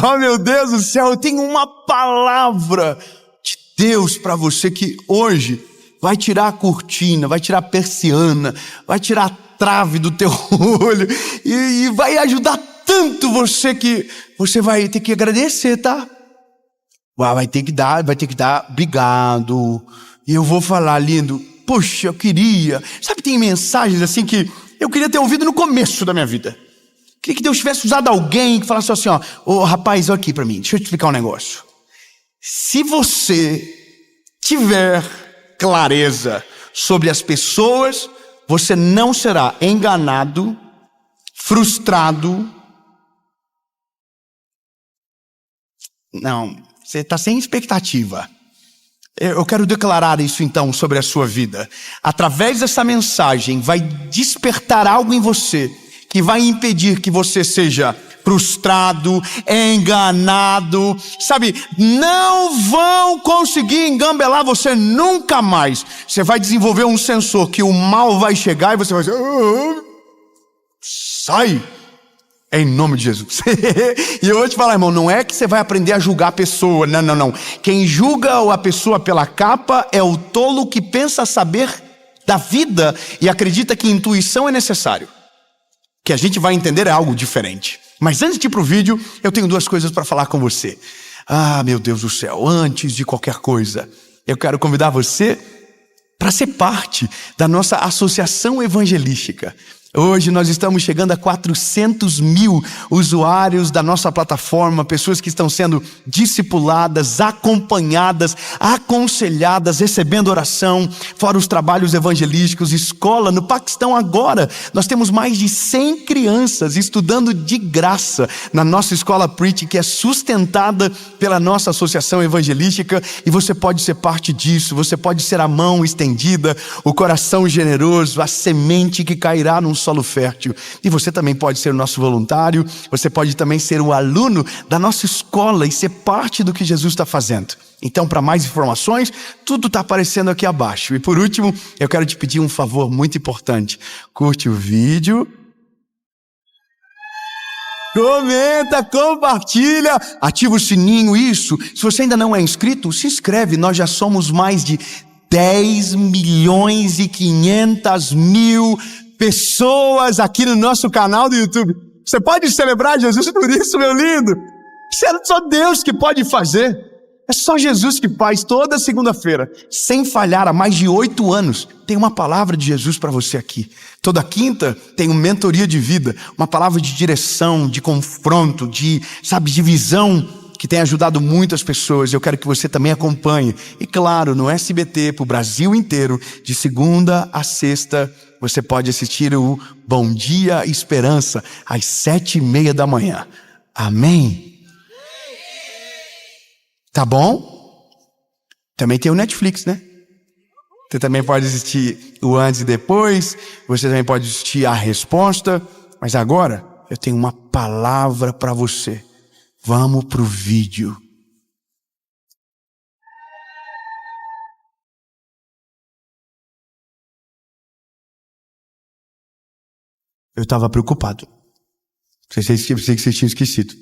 Oh, meu Deus do céu, eu tenho uma palavra de Deus para você que hoje vai tirar a cortina, vai tirar a persiana, vai tirar a trave do teu olho e vai ajudar tanto você que você vai ter que agradecer, tá? Vai ter que dar obrigado. E eu vou falar, lindo, poxa, eu queria. Sabe, tem mensagens assim que eu queria ter ouvido no começo da minha vida. Queria que Deus tivesse usado alguém que falasse assim, ó, rapaz, olha aqui para mim, deixa eu te explicar um negócio. Se você tiver clareza sobre as pessoas, você não será enganado, frustrado. Não, você está sem expectativa. Eu quero declarar isso então sobre a sua vida. Através dessa mensagem vai despertar algo em você que vai impedir que você seja frustrado, enganado, sabe? Não vão conseguir engambelar você nunca mais. Você vai desenvolver um sensor que o mal vai chegar e você vai dizer, sai, em nome de Jesus. E eu vou te falar, irmão, não é que você vai aprender a julgar a pessoa, não. Quem julga a pessoa pela capa é o tolo que pensa saber da vida e acredita que intuição é necessário. Que a gente vai entender é algo diferente. Mas antes de ir para o vídeo, eu tenho duas coisas para falar com você. Ah, meu Deus do céu, antes de qualquer coisa, eu quero convidar você para ser parte da nossa associação evangelística. Hoje nós estamos chegando a 400 mil usuários da nossa plataforma, pessoas que estão sendo discipuladas, acompanhadas, aconselhadas, recebendo oração, fora os trabalhos evangelísticos, escola. No Paquistão agora, nós temos mais de 100 crianças estudando de graça na nossa escola Preach, que é sustentada pela nossa associação evangelística, e você pode ser parte disso, você pode ser a mão estendida, o coração generoso, a semente que cairá num solo fértil. E você também pode ser o nosso voluntário, você pode também ser o aluno da nossa escola e ser parte do que Jesus está fazendo. Então, para mais informações, tudo está aparecendo aqui abaixo. E por último, eu quero te pedir um favor muito importante. Curte o vídeo, comenta, compartilha, ativa o sininho, isso. Se você ainda não é inscrito, se inscreve. Nós já somos mais de 10.500.000 pessoas aqui no nosso canal do YouTube. Você pode celebrar Jesus por isso, meu lindo? Isso é só Deus que pode fazer. É só Jesus que faz toda segunda-feira, sem falhar, há mais de 8 anos. Tem uma palavra de Jesus para você aqui. Toda quinta tem uma mentoria de vida, uma palavra de direção, de confronto, de visão, que tem ajudado muitas pessoas. Eu quero que você também acompanhe. E claro, no SBT, para o Brasil inteiro, de segunda a sexta, você pode assistir o Bom Dia Esperança, às 7:30 da manhã. Amém? Tá bom? Também tem o Netflix, né? Você também pode assistir o antes e depois, você também pode assistir a resposta. Mas agora, eu tenho uma palavra para você. Vamos pro vídeo. Eu estava preocupado. Pensei que vocês tinham esquecido.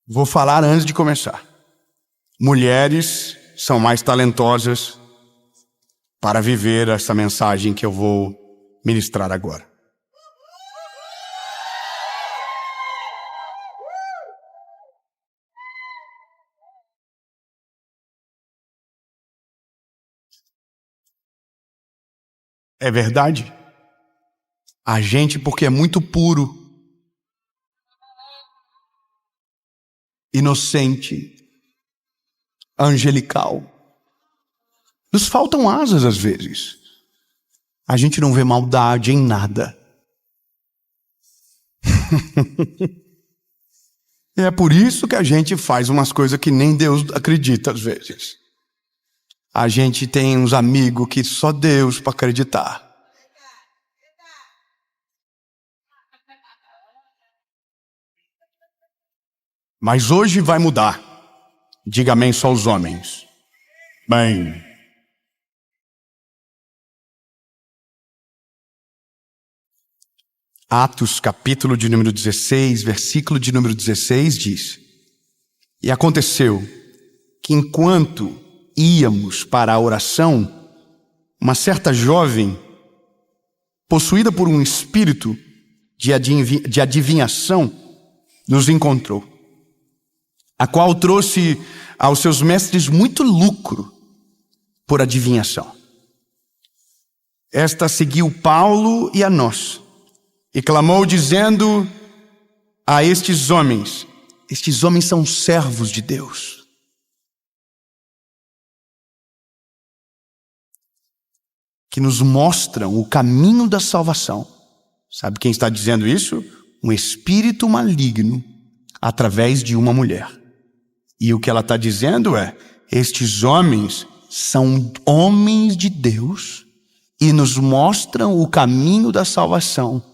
Vou falar antes de começar. Mulheres são mais talentosas para viver essa mensagem que eu vou ministrar agora. É verdade? A gente, porque é muito puro, inocente, angelical, nos faltam asas às vezes. A gente não vê maldade em nada. E é por isso que a gente faz umas coisas que nem Deus acredita às vezes. A gente tem uns amigos que só Deus para acreditar. Mas hoje vai mudar. Diga amém só os homens. Bem. Atos, capítulo de número 16, versículo de número 16 diz: E aconteceu que enquanto íamos para a oração, uma certa jovem, possuída por um espírito de adivinhação, nos encontrou, a qual trouxe aos seus mestres muito lucro por adivinhação. Esta seguiu Paulo e a nós, e clamou dizendo a estes homens são servos de Deus, que nos mostram o caminho da salvação. Sabe quem está dizendo isso? Um espírito maligno através de uma mulher. E o que ela está dizendo é: estes homens são homens de Deus e nos mostram o caminho da salvação.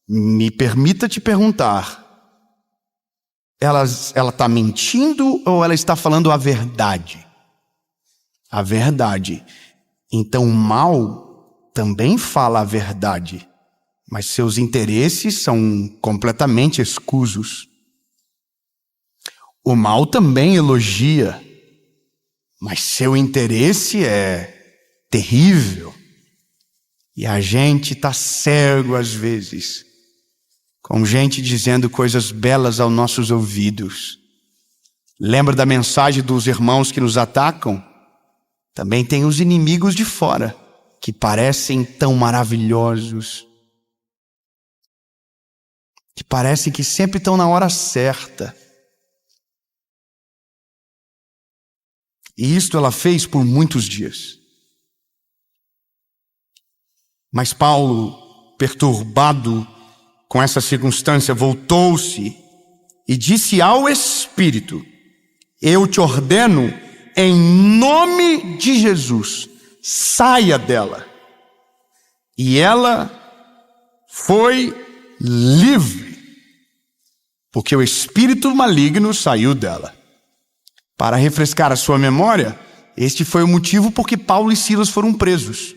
Me permita te perguntar, ela está mentindo ou ela está falando a verdade? A verdade. Então o mal também fala a verdade, mas seus interesses são completamente escusos. O mal também elogia, mas seu interesse é terrível. E a gente está cego às vezes, com gente dizendo coisas belas aos nossos ouvidos. Lembra da mensagem dos irmãos que nos atacam? Também tem os inimigos de fora, que parecem tão maravilhosos, que parecem que sempre estão na hora certa. E isto ela fez por muitos dias. Mas Paulo, perturbado com essa circunstância, voltou-se e disse ao Espírito: eu te ordeno, em nome de Jesus, saia dela. E ela foi livre, porque o espírito maligno saiu dela. Para refrescar a sua memória, este foi o motivo por que Paulo e Silas foram presos.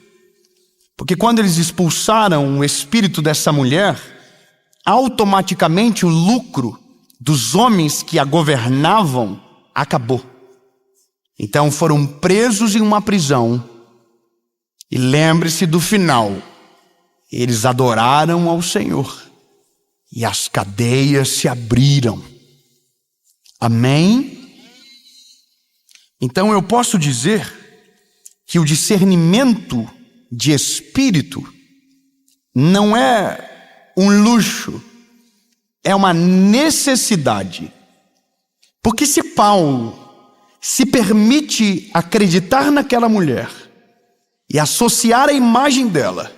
Porque quando eles expulsaram o espírito dessa mulher, automaticamente o lucro dos homens que a governavam acabou. Então foram presos em uma prisão. E lembre-se do final: eles adoraram ao Senhor e as cadeias se abriram. Amém? Então eu posso dizer que o discernimento de espírito não é um luxo, é uma necessidade. Porque se Paulo se permite acreditar naquela mulher e associar a imagem dela,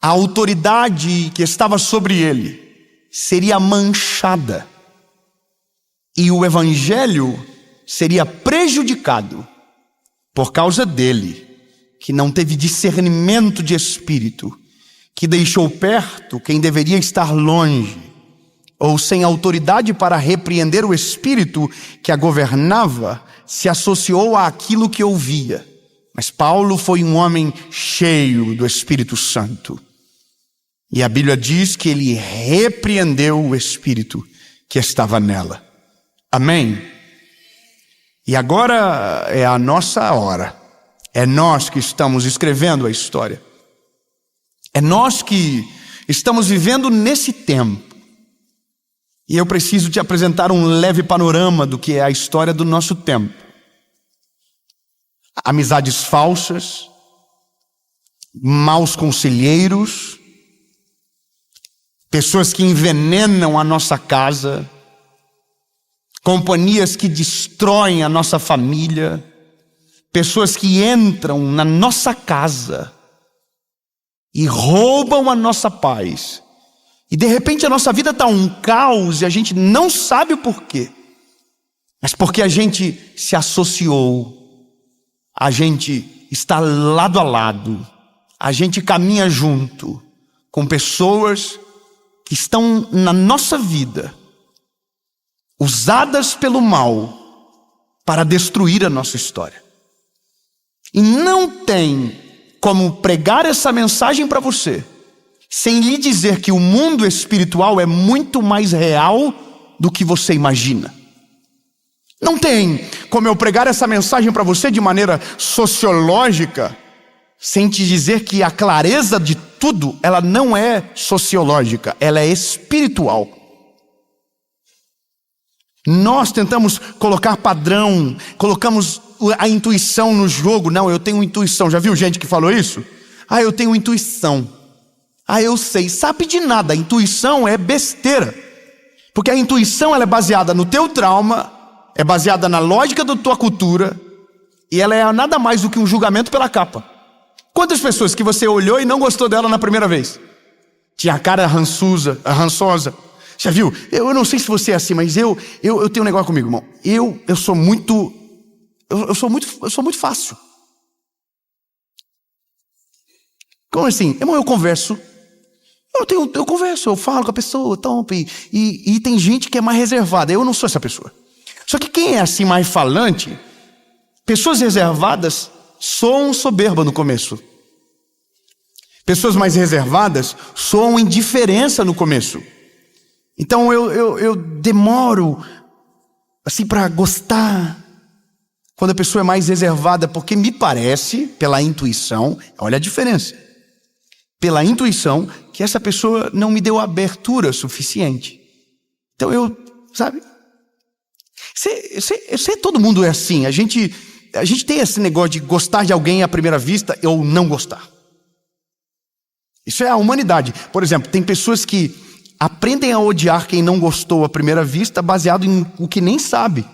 a autoridade que estava sobre ele seria manchada e o evangelho seria prejudicado por causa dele, que não teve discernimento de espírito, que deixou perto quem deveria estar longe, ou sem autoridade para repreender o espírito que a governava, se associou àquilo que ouvia. Mas Paulo foi um homem cheio do Espírito Santo. E a Bíblia diz que ele repreendeu o espírito que estava nela. Amém? E agora é a nossa hora. É nós que estamos escrevendo a história. É nós que estamos vivendo nesse tempo. E eu preciso te apresentar um leve panorama do que é a história do nosso tempo. Amizades falsas, maus conselheiros, pessoas que envenenam a nossa casa, companhias que destroem a nossa família, pessoas que entram na nossa casa e roubam a nossa paz. E de repente a nossa vida está um caos e a gente não sabe o porquê. Mas porque a gente se associou, a gente está lado a lado, a gente caminha junto com pessoas que estão na nossa vida, usadas pelo mal para destruir a nossa história. E não tem como pregar essa mensagem para você sem lhe dizer que o mundo espiritual é muito mais real do que você imagina. Não tem como eu pregar essa mensagem para você de maneira sociológica, sem te dizer que a clareza de tudo, ela não é sociológica, ela é espiritual. Nós tentamos colocar padrão, colocamos a intuição no jogo. Não, eu tenho intuição. Já viu gente que falou isso? Eu tenho intuição. Eu sei. Sabe de nada. A intuição é besteira. Porque a intuição ela é baseada no teu trauma, é baseada na lógica da tua cultura, e ela é nada mais do que um julgamento pela capa. Quantas pessoas que você olhou e não gostou dela na primeira vez? Tinha a cara rançosa. Já viu? Eu não sei se você é assim, mas eu tenho um negócio comigo, irmão. Eu sou muito fácil. Como assim? Irmão, eu converso. Eu converso, eu falo com a pessoa, e tem gente que é mais reservada. Eu não sou essa pessoa. Só que quem é assim mais falante, pessoas reservadas soam soberba no começo. Pessoas mais reservadas soam indiferença no começo. Então eu demoro assim para gostar quando a pessoa é mais reservada, porque me parece, pela intuição, olha a diferença, pela intuição, que essa pessoa não me deu abertura suficiente. Então todo mundo é assim, a gente tem esse negócio de gostar de alguém à primeira vista ou não gostar. Isso é a humanidade. Por exemplo, tem pessoas que aprendem a odiar quem não gostou à primeira vista baseado em o que nem sabe,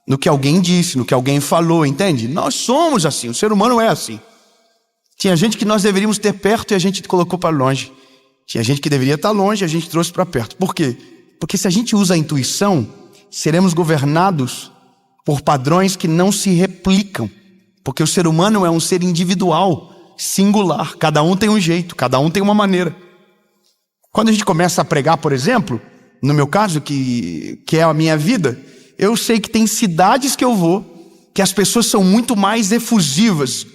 no que alguém disse, no que alguém falou, entende? Nós somos assim, o ser humano é assim. Tinha gente que nós deveríamos ter perto e a gente colocou para longe. Tinha gente que deveria estar longe e a gente trouxe para perto. Por quê? Porque se a gente usa a intuição, seremos governados por padrões que não se replicam. Porque o ser humano é um ser individual, singular. Cada um tem um jeito, cada um tem uma maneira. Quando a gente começa a pregar, por exemplo, no meu caso, que é a minha vida, eu sei que tem cidades que eu vou, que as pessoas são muito mais efusivas,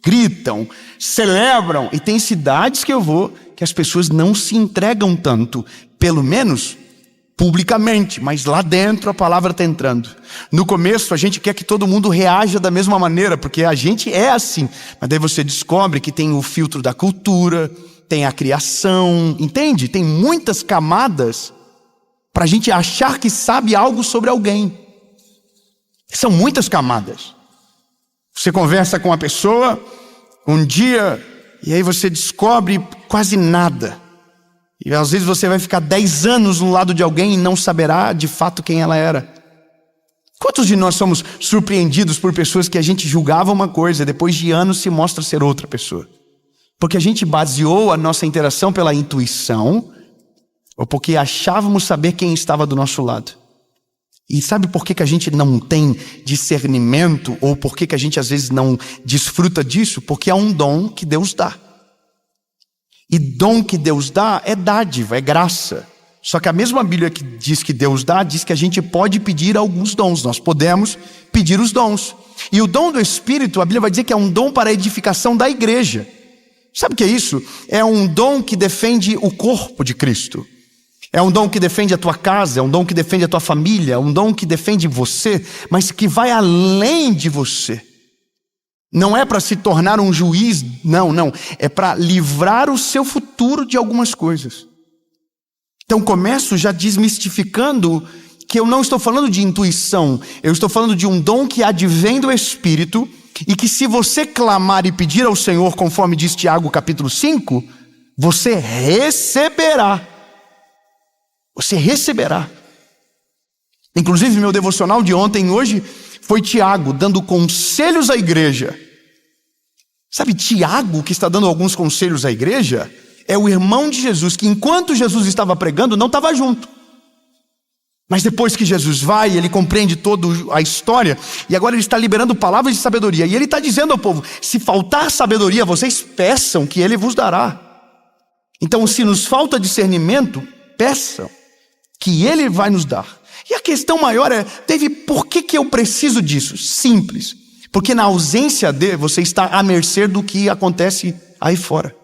gritam, celebram, e tem cidades que eu vou, que as pessoas não se entregam tanto, pelo menos publicamente, mas lá dentro a palavra está entrando. No começo a gente quer que todo mundo reaja da mesma maneira, porque a gente é assim, mas daí você descobre que tem o filtro da cultura, tem a criação, entende? Tem muitas camadas para a gente achar que sabe algo sobre alguém. São muitas camadas. Você conversa com uma pessoa um dia e aí você descobre quase nada. E às vezes você vai ficar 10 anos no lado de alguém e não saberá de fato quem ela era. Quantos de nós somos surpreendidos por pessoas que a gente julgava uma coisa e depois de anos se mostra ser outra pessoa? Porque a gente baseou a nossa interação pela intuição ou porque achávamos saber quem estava do nosso lado. E sabe por que a gente não tem discernimento ou por que a gente às vezes não desfruta disso? Porque é um dom que Deus dá. E dom que Deus dá é dádiva, é graça. Só que a mesma Bíblia que diz que Deus dá, diz que a gente pode pedir alguns dons. Nós podemos pedir os dons. E o dom do Espírito, a Bíblia vai dizer que é um dom para a edificação da igreja. Sabe o que é isso? É um dom que defende o corpo de Cristo. É um dom que defende a tua casa, é um dom que defende a tua família, é um dom que defende você, mas que vai além de você. Não é para se tornar um juiz, não. É para livrar o seu futuro de algumas coisas. Então começo já desmistificando que eu não estou falando de intuição, eu estou falando de um dom que advém do Espírito e que se você clamar e pedir ao Senhor, conforme diz Tiago capítulo 5, você receberá. Você receberá. Inclusive meu devocional de ontem e hoje foi Tiago dando conselhos à igreja. Sabe, Tiago, que está dando alguns conselhos à igreja, é o irmão de Jesus, que enquanto Jesus estava pregando, não estava junto. Mas depois que Jesus vai, ele compreende toda a história, e agora ele está liberando palavras de sabedoria. E ele está dizendo ao povo, se faltar sabedoria, vocês peçam que ele vos dará. Então, se nos falta discernimento, peçam que ele vai nos dar. E a questão maior é, David, por que eu preciso disso? Simples. Porque na ausência de, você está à mercê do que acontece aí fora.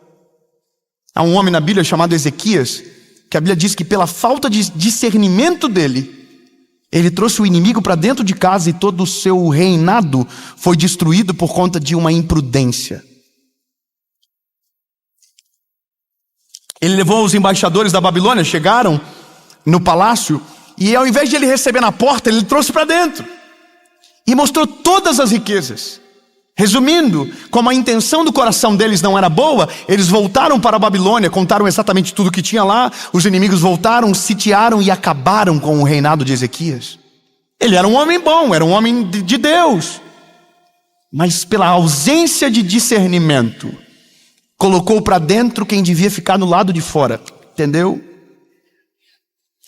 Há um homem na Bíblia chamado Ezequias, que a Bíblia diz que pela falta de discernimento dele, ele trouxe o inimigo para dentro de casa e todo o seu reinado foi destruído por conta de uma imprudência. Ele levou os embaixadores da Babilônia, chegaram no palácio, e ao invés de ele receber na porta, ele trouxe para dentro e mostrou todas as riquezas. Resumindo, como a intenção do coração deles não era boa, eles voltaram para a Babilônia, contaram exatamente tudo o que tinha lá, os inimigos voltaram, sitiaram e acabaram com o reinado de Ezequias. Ele era um homem bom, era um homem de Deus, mas pela ausência de discernimento, colocou para dentro quem devia ficar no lado de fora, entendeu?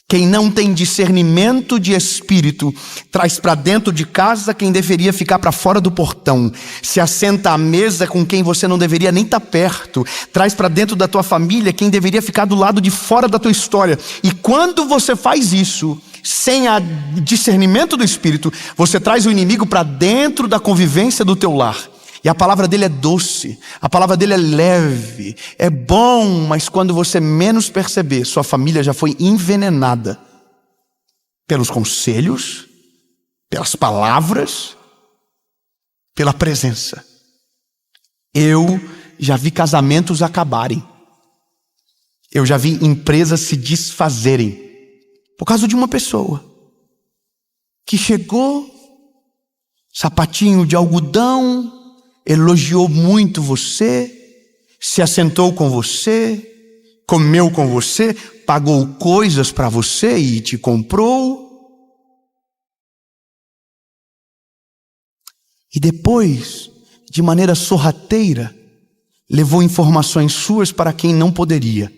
Quem não tem discernimento de espírito, traz para dentro de casa quem deveria ficar para fora do portão. Se assenta à mesa com quem você não deveria nem estar perto. Traz para dentro da tua família quem deveria ficar do lado de fora da tua história. E quando você faz isso, sem o discernimento do espírito, você traz o inimigo para dentro da convivência do teu lar. E a palavra dele é doce, a palavra dele é leve, é bom, mas quando você menos perceber, sua família já foi envenenada pelos conselhos, pelas palavras, pela presença. Eu já vi casamentos acabarem, eu já vi empresas se desfazerem, por causa de uma pessoa que chegou, sapatinho de algodão, elogiou muito você, se assentou com você, comeu com você, pagou coisas para você e te comprou. E depois, de maneira sorrateira, levou informações suas para quem não poderia.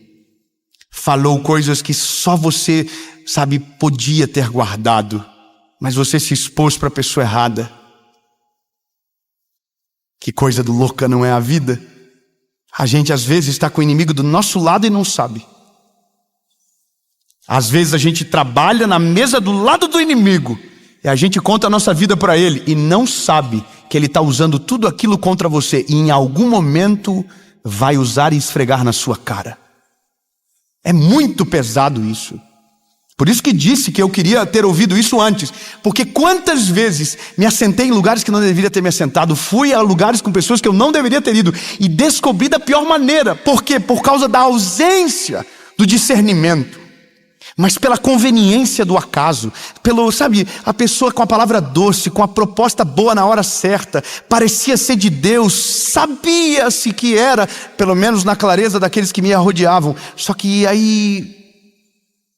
Falou coisas que só você, podia ter guardado, mas você se expôs para a pessoa errada. Que coisa do louca não é a vida? A gente às vezes está com o inimigo do nosso lado e não sabe. Às vezes a gente trabalha na mesa do lado do inimigo e a gente conta a nossa vida para ele e não sabe que ele está usando tudo aquilo contra você e em algum momento vai usar e esfregar na sua cara. É muito pesado isso. Por isso que disse que eu queria ter ouvido isso antes. Porque quantas vezes me assentei em lugares que não deveria ter me assentado, fui a lugares com pessoas que eu não deveria ter ido e descobri da pior maneira. Por quê? Por causa da ausência do discernimento. Mas pela conveniência do acaso, a pessoa com a palavra doce, com a proposta boa na hora certa, parecia ser de Deus, sabia-se que era, pelo menos na clareza daqueles que me rodeavam. Só que aí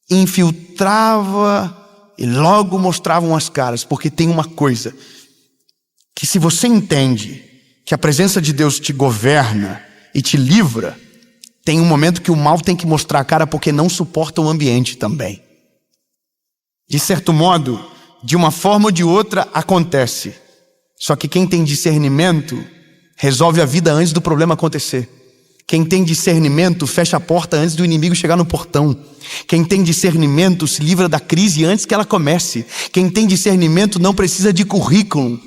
infiltrava e logo mostravam as caras, porque tem uma coisa, que se você entende que a presença de Deus te governa e te livra, tem um momento que o mal tem que mostrar a cara porque não suporta o ambiente também. De certo modo, de uma forma ou de outra acontece, só que quem tem discernimento resolve a vida antes do problema acontecer. Quem tem discernimento fecha a porta antes do inimigo chegar no portão. Quem tem discernimento se livra da crise antes que ela comece. Quem tem discernimento não precisa de currículo,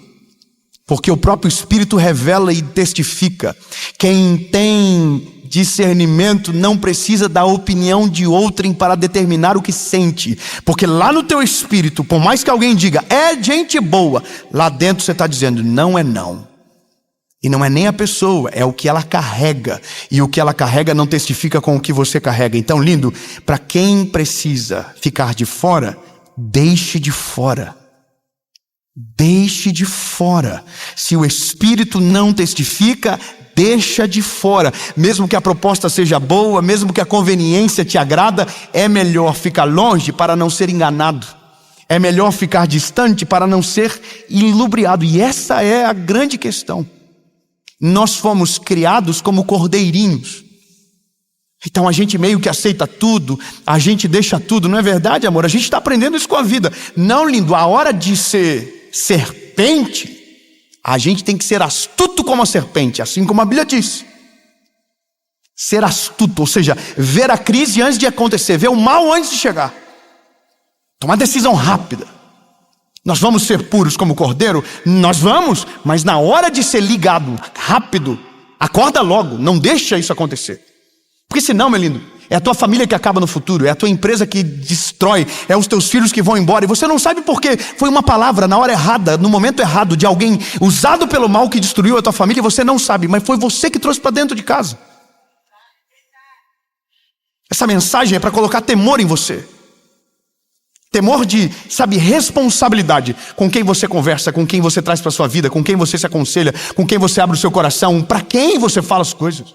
porque o próprio Espírito revela e testifica. Quem tem discernimento não precisa da opinião de outrem para determinar o que sente, porque lá no teu espírito, por mais que alguém diga, é gente boa, lá dentro você está dizendo, não é não. E não é nem a pessoa, é o que ela carrega. E o que ela carrega não testifica com o que você carrega. Então, lindo, para quem precisa ficar de fora, deixe de fora. Deixe de fora. Se o Espírito não testifica, deixa de fora. Mesmo que a proposta seja boa, mesmo que a conveniência te agrada, é melhor ficar longe para não ser enganado. É melhor ficar distante para não ser ilubriado. E essa é a grande questão. Nós fomos criados como cordeirinhos. Então a gente meio que aceita tudo, a gente deixa tudo, não é verdade, amor? A gente está aprendendo isso com a vida. Não, lindo, a hora de ser serpente, a gente tem que ser astuto como a serpente, assim como a Bíblia diz. Ser astuto, ou seja, ver a crise antes de acontecer, ver o mal antes de chegar. Tomar decisão rápida. Nós vamos ser puros como cordeiro? Nós vamos, mas na hora de ser ligado rápido, acorda logo, não deixa isso acontecer. Por Porque senão, meu lindo, é a tua família que acaba no futuro, é a tua empresa que destrói, é os teus filhos que vão embora, e você não sabe por quê. Foi uma palavra na hora errada, no momento errado, de alguém usado pelo mal que destruiu a tua família, e você não sabe, mas foi você que trouxe para dentro de casa. Essa mensagem é para colocar temor em você. Temor de, responsabilidade com quem você conversa, com quem você traz para a sua vida, com quem você se aconselha, com quem você abre o seu coração, para quem você fala as coisas.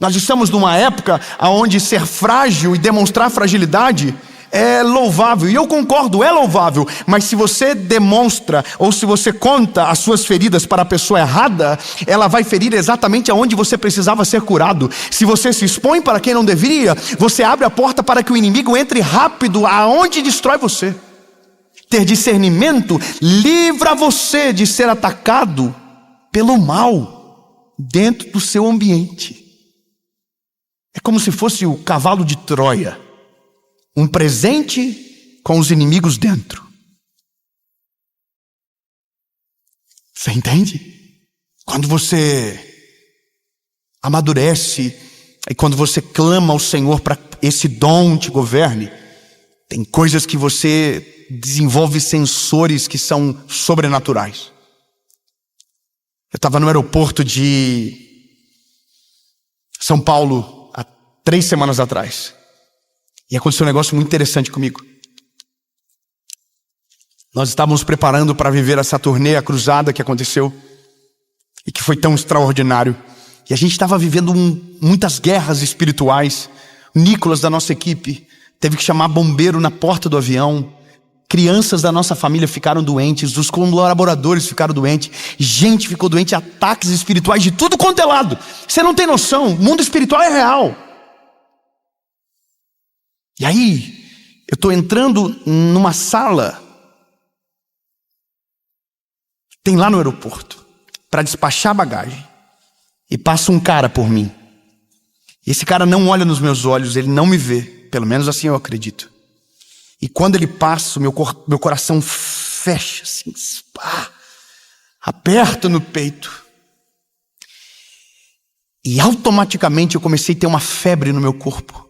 Nós estamos numa época onde ser frágil e demonstrar fragilidade é louvável, e eu concordo, é louvável, mas se você demonstra ou se você conta as suas feridas para a pessoa errada, ela vai ferir exatamente aonde você precisava ser curado. Se você se expõe para quem não deveria, você abre a porta para que o inimigo entre rápido aonde destrói você. Ter discernimento livra você de ser atacado pelo mal dentro do seu ambiente. É como se fosse o cavalo de Troia. Um presente com os inimigos dentro. Você entende? Quando você amadurece e quando você clama ao Senhor para esse dom te governe, tem coisas que você desenvolve sensores que são sobrenaturais. Eu estava no aeroporto de São Paulo há 3 semanas atrás. E aconteceu um negócio muito interessante comigo. Nós estávamos preparando para viver essa turnê, a cruzada que aconteceu, e que foi tão extraordinário. E a gente estava vivendo muitas guerras espirituais. O Nicolas, da nossa equipe, teve que chamar bombeiro na porta do avião. Crianças da nossa família ficaram doentes, os colaboradores ficaram doentes, gente ficou doente, ataques espirituais de tudo quanto é lado. Você não tem noção, o mundo espiritual é real. E aí, eu estou entrando numa sala, tem lá no aeroporto, para despachar bagagem, e passa um cara por mim. E esse cara não olha nos meus olhos, ele não me vê, pelo menos assim eu acredito. E quando ele passa, meu coração fecha, assim, aperta no peito. E automaticamente eu comecei a ter uma febre no meu corpo.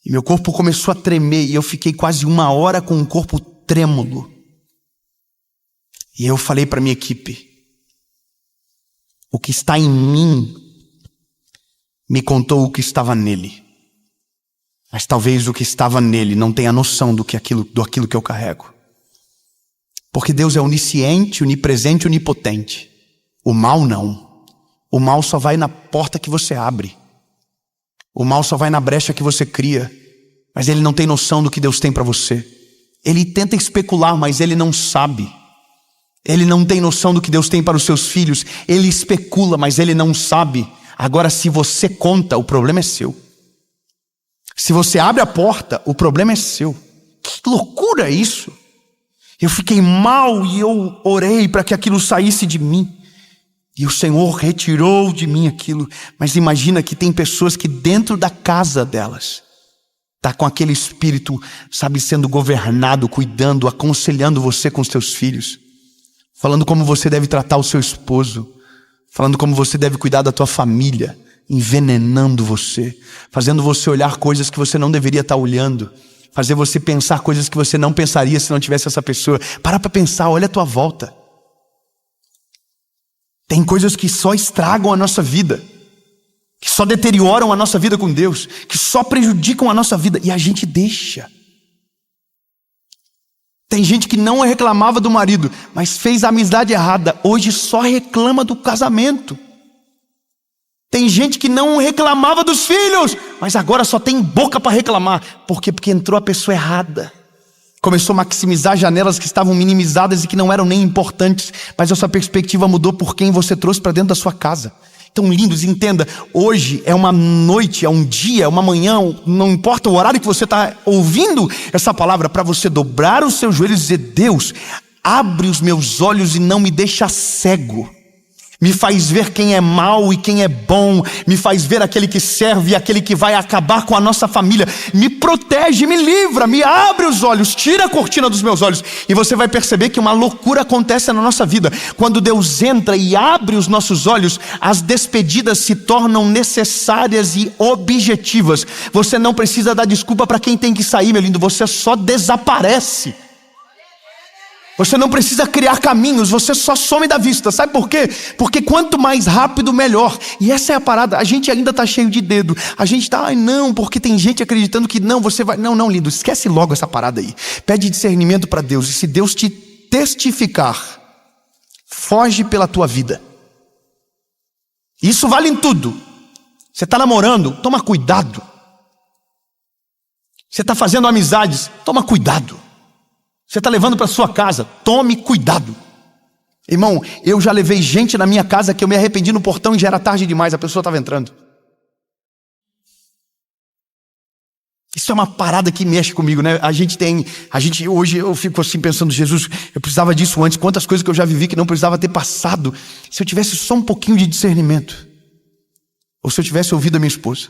E meu corpo começou a tremer, e eu fiquei quase 1 hora com o corpo trêmulo. E eu falei para minha equipe: o que está em mim me contou o que estava nele. Mas talvez o que estava nele não tenha noção do aquilo que eu carrego. Porque Deus é onisciente, onipresente, onipotente. O mal não. O mal só vai na porta que você abre. O mal só vai na brecha que você cria. Mas ele não tem noção do que Deus tem para você. Ele tenta especular, mas ele não sabe. Ele não tem noção do que Deus tem para os seus filhos. Ele especula, mas ele não sabe. Agora, se você conta, o problema é seu. Se você abre a porta, o problema é seu. Que loucura isso! Eu fiquei mal e eu orei para que aquilo saísse de mim. E o Senhor retirou de mim aquilo. Mas imagina que tem pessoas que dentro da casa delas está com aquele espírito, sendo governado, cuidando, aconselhando você com os teus filhos. Falando como você deve tratar o seu esposo. Falando como você deve cuidar da tua família. Envenenando você. Fazendo você olhar coisas que você não deveria estar olhando. Fazer você pensar coisas que você não pensaria se não tivesse essa pessoa. Para pensar, olha a tua volta. Tem coisas que só estragam a nossa vida, que só deterioram a nossa vida com Deus, que só prejudicam a nossa vida, e a gente deixa. Tem gente que não reclamava do marido, mas fez a amizade errada, hoje só reclama do casamento. Tem gente que não reclamava dos filhos, mas agora só tem boca para reclamar. Por quê? Porque entrou a pessoa errada. Começou a maximizar janelas que estavam minimizadas e que não eram nem importantes, mas a sua perspectiva mudou por quem você trouxe para dentro da sua casa. Então, lindos, entenda, hoje é uma noite, é um dia, é uma manhã, não importa o horário que você está ouvindo essa palavra, para você dobrar os seus joelhos e dizer: Deus, abre os meus olhos e não me deixa cego. me faz ver quem é mau e quem é bom, me faz ver aquele que serve e aquele que vai acabar com a nossa família, me protege, me livra, me abre os olhos, tira a cortina dos meus olhos, e você vai perceber que uma loucura acontece na nossa vida. Quando Deus entra e abre os nossos olhos, as despedidas se tornam necessárias e objetivas. Você não precisa dar desculpa para quem tem que sair, meu lindo, você só desaparece. Você não precisa criar caminhos, você só some da vista. Sabe por quê? Porque quanto mais rápido, melhor. E essa é a parada. A gente ainda está cheio de dedo. A gente está, ai não, porque tem gente acreditando que não, você vai. Não, lindo, esquece logo essa parada aí. Pede discernimento para Deus. E se Deus te testificar, foge pela tua vida. Isso vale em tudo. Você está namorando, toma cuidado. Você está fazendo amizades, toma cuidado. Você está levando para sua casa, tome cuidado. Irmão, eu já levei gente na minha casa que eu me arrependi no portão e já era tarde demais, a pessoa estava entrando. Isso é uma parada que mexe comigo, né? A gente hoje eu fico assim pensando, Jesus, eu precisava disso antes, quantas coisas que eu já vivi que não precisava ter passado, se eu tivesse só um pouquinho de discernimento, ou se eu tivesse ouvido a minha esposa.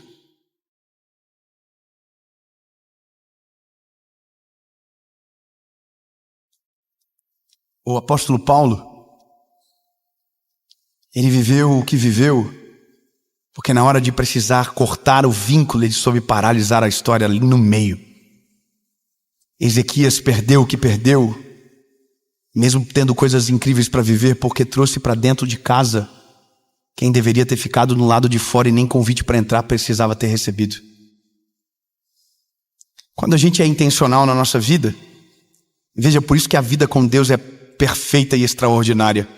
O apóstolo Paulo, ele viveu o que viveu, porque na hora de precisar cortar o vínculo, ele soube paralisar a história ali no meio. Ezequias perdeu o que perdeu, mesmo tendo coisas incríveis para viver, porque trouxe para dentro de casa quem deveria ter ficado no lado de fora e nem convite para entrar precisava ter recebido. Quando a gente é intencional na nossa vida, veja, por isso que a vida com Deus é perfeita e extraordinária.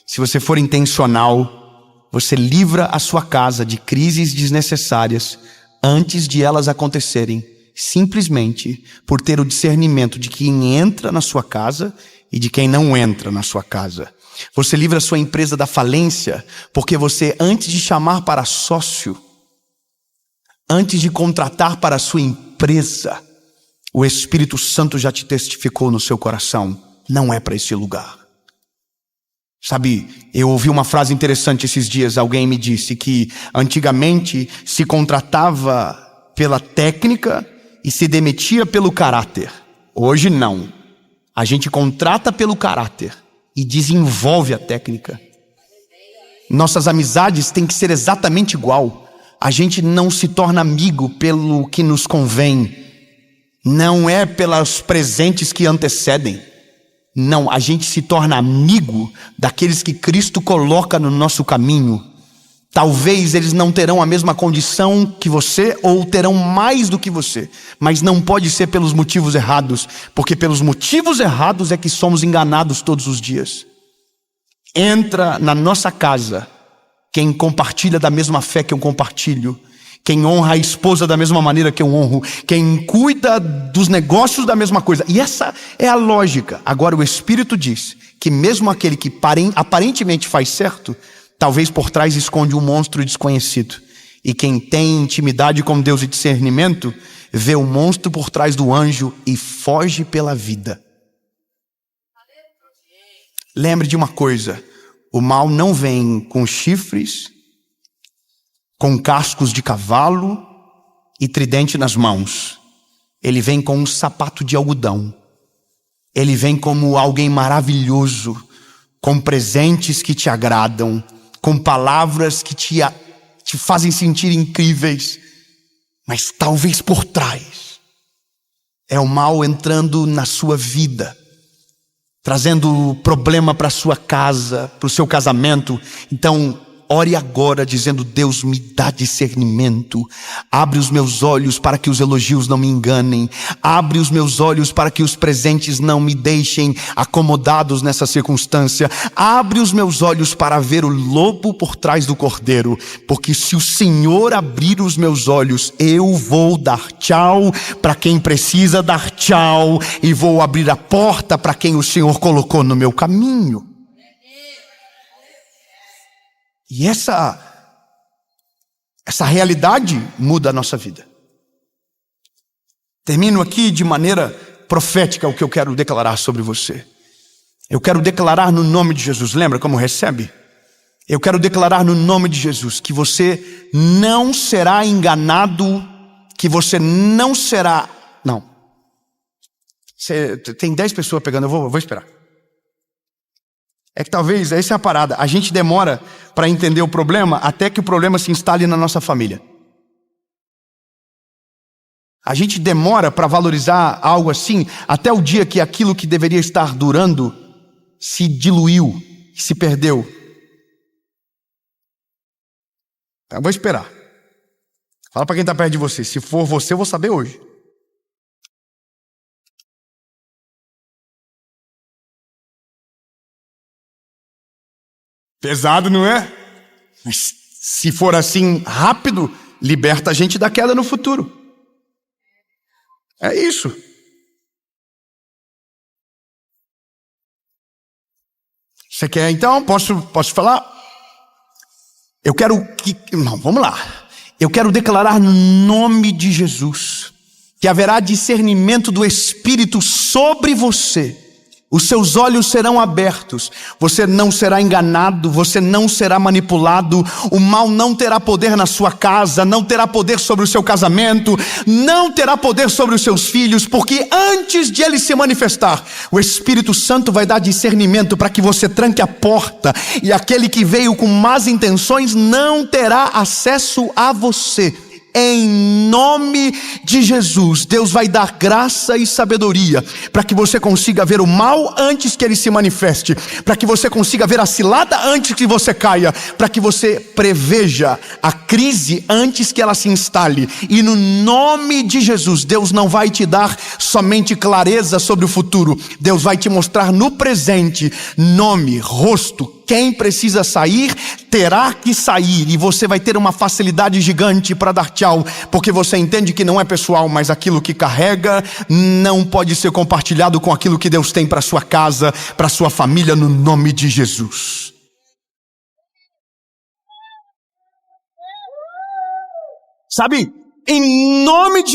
Se você for intencional, você livra a sua casa de crises desnecessárias antes de elas acontecerem, simplesmente por ter o discernimento de quem entra na sua casa e de quem não entra na sua casa. Você livra a sua empresa da falência, porque você, antes de chamar para sócio, antes de contratar para a sua empresa, o Espírito Santo já te testificou no seu coração: não é para esse lugar. Sabe, eu ouvi uma frase interessante esses dias. Alguém me disse que antigamente se contratava pela técnica e se demitia pelo caráter. Hoje não. A gente contrata pelo caráter e desenvolve a técnica. Nossas amizades têm que ser exatamente igual. A gente não se torna amigo pelo que nos convém. Não é pelos presentes que antecedem. Não, a gente se torna amigo daqueles que Cristo coloca no nosso caminho. Talvez eles não terão a mesma condição que você, ou terão mais do que você, mas não pode ser pelos motivos errados, porque pelos motivos errados é que somos enganados todos os dias. Entra na nossa casa quem compartilha da mesma fé que eu compartilho, quem honra a esposa da mesma maneira que eu honro, quem cuida dos negócios da mesma coisa. E essa é a lógica. Agora o Espírito diz que mesmo aquele que aparentemente faz certo, talvez por trás esconde um monstro desconhecido. E quem tem intimidade com Deus e discernimento, vê o monstro por trás do anjo e foge pela vida. Lembre de uma coisa: o mal não vem com chifres, com cascos de cavalo e tridente nas mãos. Ele vem com um sapato de algodão. Ele vem como alguém maravilhoso, com presentes que te agradam, com palavras que te fazem sentir incríveis. Mas talvez por trás é o mal entrando na sua vida, trazendo problema para sua casa, para o seu casamento. Então, ore agora dizendo: Deus, me dá discernimento. Abre os meus olhos para que os elogios não me enganem. Abre os meus olhos para que os presentes não me deixem acomodados nessa circunstância. Abre os meus olhos para ver o lobo por trás do cordeiro. Porque se o Senhor abrir os meus olhos, eu vou dar tchau para quem precisa dar tchau. E vou abrir a porta para quem o Senhor colocou no meu caminho. E essa realidade muda a nossa vida. Termino aqui de maneira profética o que eu quero declarar sobre você. Eu quero declarar no nome de Jesus. Lembra como recebe? Eu quero declarar no nome de Jesus que você não será enganado, que você não será... Não. Tem 10 pessoas pegando, eu vou esperar. É que talvez, essa é a parada, a gente demora para entender o problema até que o problema se instale na nossa família. A gente demora para valorizar algo assim até o dia que aquilo que deveria estar durando se diluiu, se perdeu. Eu vou esperar. Fala para quem está perto de você, se for você, eu vou saber hoje. Pesado, não é? Mas se for assim rápido, liberta a gente da queda no futuro. É isso. Você quer então? Posso falar? Eu quero que... Não, vamos lá. Eu quero declarar no nome de Jesus que haverá discernimento do Espírito sobre você. Os seus olhos serão abertos, você não será enganado, você não será manipulado, o mal não terá poder na sua casa, não terá poder sobre o seu casamento, não terá poder sobre os seus filhos, porque antes de ele se manifestar, o Espírito Santo vai dar discernimento para que você tranque a porta, e aquele que veio com más intenções não terá acesso a você. Em nome de Jesus, Deus vai dar graça e sabedoria para que você consiga ver o mal antes que ele se manifeste, para que você consiga ver a cilada antes que você caia, para que você preveja a crise antes que ela se instale. E no nome de Jesus, Deus não vai te dar somente clareza sobre o futuro, Deus vai te mostrar no presente nome, rosto. Quem precisa sair, terá que sair. E você vai ter uma facilidade gigante para dar tchau, porque você entende que não é pessoal, mas aquilo que carrega não pode ser compartilhado com aquilo que Deus tem para sua casa, para sua família, no nome de Jesus. Sabe, em nome de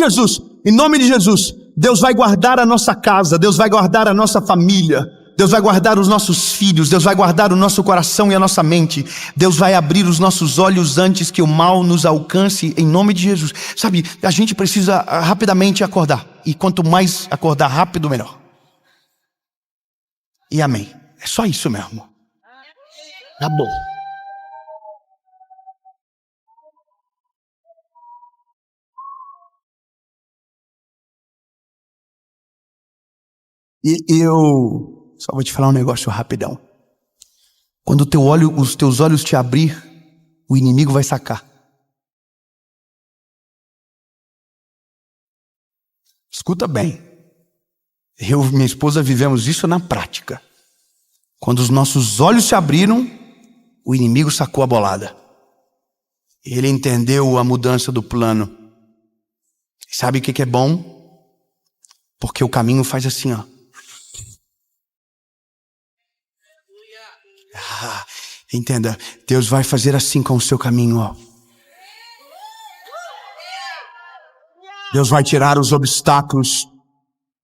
Jesus, Deus vai guardar a nossa casa, Deus vai guardar a nossa família, Deus vai guardar os nossos filhos, Deus vai guardar o nosso coração e a nossa mente. Deus vai abrir os nossos olhos antes que o mal nos alcance, em nome de Jesus. Sabe, a gente precisa rapidamente acordar. E quanto mais acordar rápido, melhor. E amém. É só isso mesmo. Tá bom. E eu... Só vou te falar um negócio rapidão. Quando os teus olhos te abrir, o inimigo vai sacar. Escuta bem. Eu e minha esposa vivemos isso na prática. Quando os nossos olhos se abriram, o inimigo sacou a bolada. Ele entendeu a mudança do plano. Sabe o que é bom? Porque o caminho faz assim, ó. Entenda, Deus vai fazer assim com o seu caminho, ó. Deus vai tirar os obstáculos,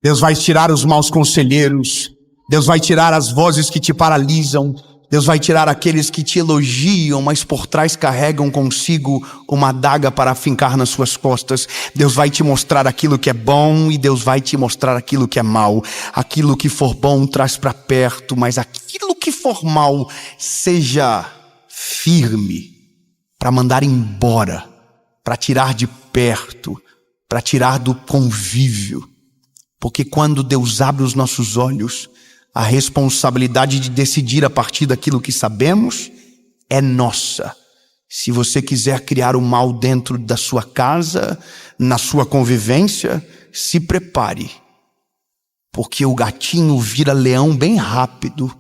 Deus vai tirar os maus conselheiros, Deus vai tirar as vozes que te paralisam, Deus vai tirar aqueles que te elogiam, mas por trás carregam consigo uma adaga para afincar nas suas costas. Deus vai te mostrar aquilo que é bom e Deus vai te mostrar aquilo que é mal. Aquilo que for bom traz para perto, mas aquilo que for mal, seja firme para mandar embora, para tirar de perto, para tirar do convívio. Porque quando Deus abre os nossos olhos, a responsabilidade de decidir a partir daquilo que sabemos é nossa. Se você quiser criar o mal dentro da sua casa, na sua convivência, se prepare. Porque o gatinho vira leão bem rápido.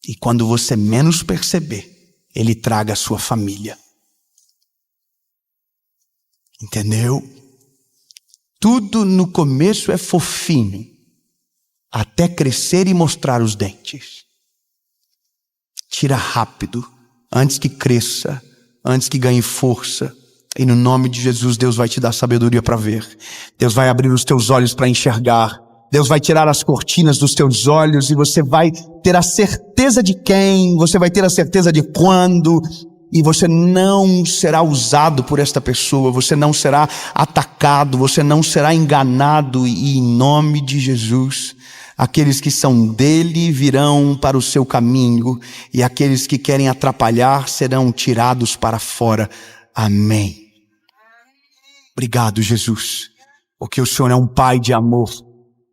E quando você menos perceber, ele traga a sua família. Entendeu? Tudo no começo é fofinho, até crescer e mostrar os dentes. Tira rápido, antes que cresça, antes que ganhe força. E no nome de Jesus, Deus vai te dar sabedoria para ver. Deus vai abrir os teus olhos para enxergar. Deus vai tirar as cortinas dos teus olhos e você vai ter a certeza de quem, você vai ter a certeza de quando, e você não será usado por esta pessoa, você não será atacado, você não será enganado, e em nome de Jesus, aqueles que são dele virão para o seu caminho, e aqueles que querem atrapalhar serão tirados para fora. Amém. Obrigado, Jesus, porque o Senhor é um Pai de amor.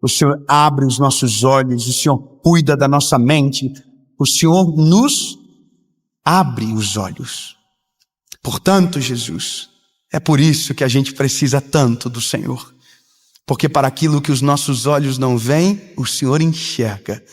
O Senhor abre os nossos olhos, o Senhor cuida da nossa mente, o Senhor nos abre os olhos. Portanto, Jesus, é por isso que a gente precisa tanto do Senhor. Porque para aquilo que os nossos olhos não veem, o Senhor enxerga.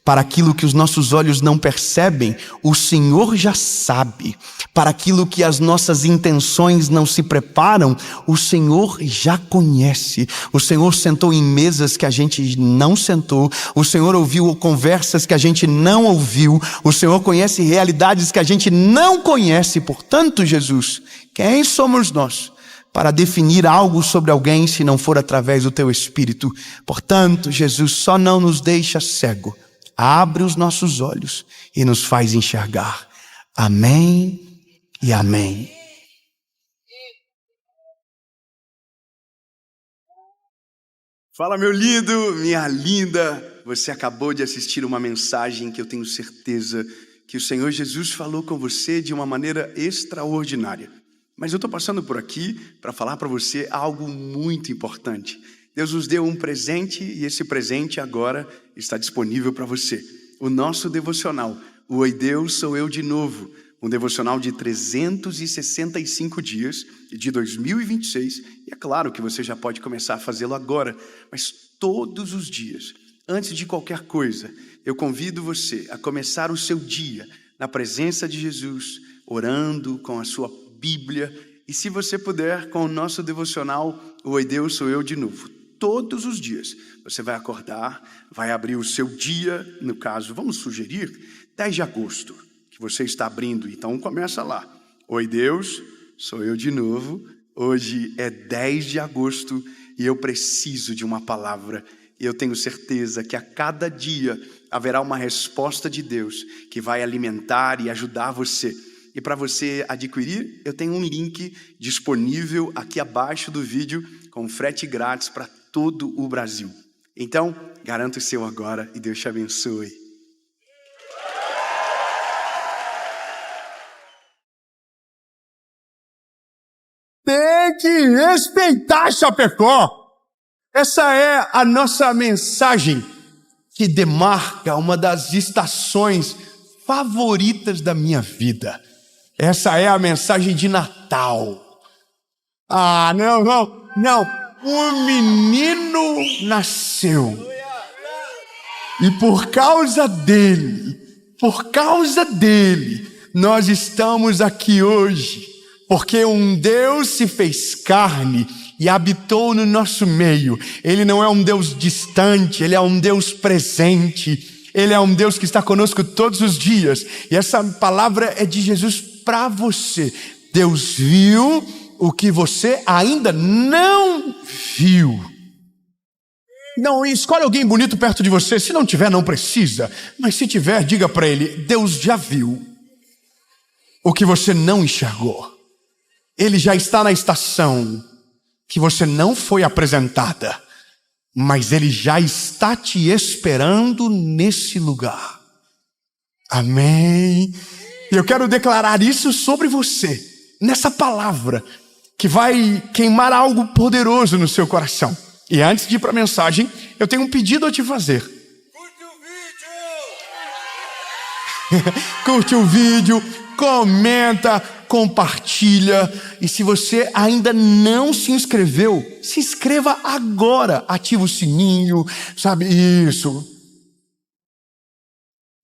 Para aquilo que os nossos olhos não percebem, o Senhor já sabe. Para aquilo que as nossas intenções não se preparam, o Senhor já conhece. O Senhor sentou em mesas que a gente não sentou. O Senhor ouviu conversas que a gente não ouviu. O Senhor conhece realidades que a gente não conhece. Portanto, Jesus, quem somos nós para definir algo sobre alguém se não for através do Teu Espírito? Portanto, Jesus, só não nos deixa cego. Abre os nossos olhos e nos faz enxergar. Amém e amém. Fala, meu lindo, minha linda. Você acabou de assistir uma mensagem que eu tenho certeza que o Senhor Jesus falou com você de uma maneira extraordinária. Mas eu estou passando por aqui para falar para você algo muito importante. Deus nos deu um presente e esse presente agora está disponível para você. O nosso devocional, o Oi Deus, Sou Eu de Novo. Um devocional de 365 dias de 2026. E é claro que você já pode começar a fazê-lo agora, mas todos os dias, antes de qualquer coisa, eu convido você a começar o seu dia na presença de Jesus, orando com a sua Bíblia. E se você puder, com o nosso devocional, o Oi Deus, Sou Eu de Novo. Todos os dias você vai acordar, vai abrir o seu dia, no caso, vamos sugerir, 10 de agosto, que você está abrindo, então começa lá. Oi Deus, sou eu de novo, hoje é 10 de agosto e eu preciso de uma palavra. E eu tenho certeza que a cada dia haverá uma resposta de Deus que vai alimentar e ajudar você. E para você adquirir, eu tenho um link disponível aqui abaixo do vídeo com frete grátis para todo o Brasil. Então, garanta o seu agora e Deus te abençoe. Tem que respeitar Chapecó. Essa é a nossa mensagem que demarca uma das estações favoritas da minha vida. Essa é a mensagem de Natal. Ah, não. Um menino nasceu. E por causa dele, nós estamos aqui hoje. Porque um Deus se fez carne e habitou no nosso meio. Ele não é um Deus distante, Ele é um Deus presente. Ele é um Deus que está conosco todos os dias. E essa palavra é de Jesus para você. Deus viu o que você ainda não viu. Não, escolhe alguém bonito perto de você. Se não tiver, não precisa. Mas se tiver, diga para ele: Deus já viu o que você não enxergou. Ele já está na estação que você não foi apresentada, mas Ele já está te esperando nesse lugar. Amém? E eu quero declarar isso sobre você, nessa palavra, que vai queimar algo poderoso no seu coração. E antes de ir para a mensagem, eu tenho um pedido a te fazer. Curte o vídeo, comenta, compartilha. E se você ainda não se inscreveu, se inscreva agora. Ativa o sininho, sabe isso?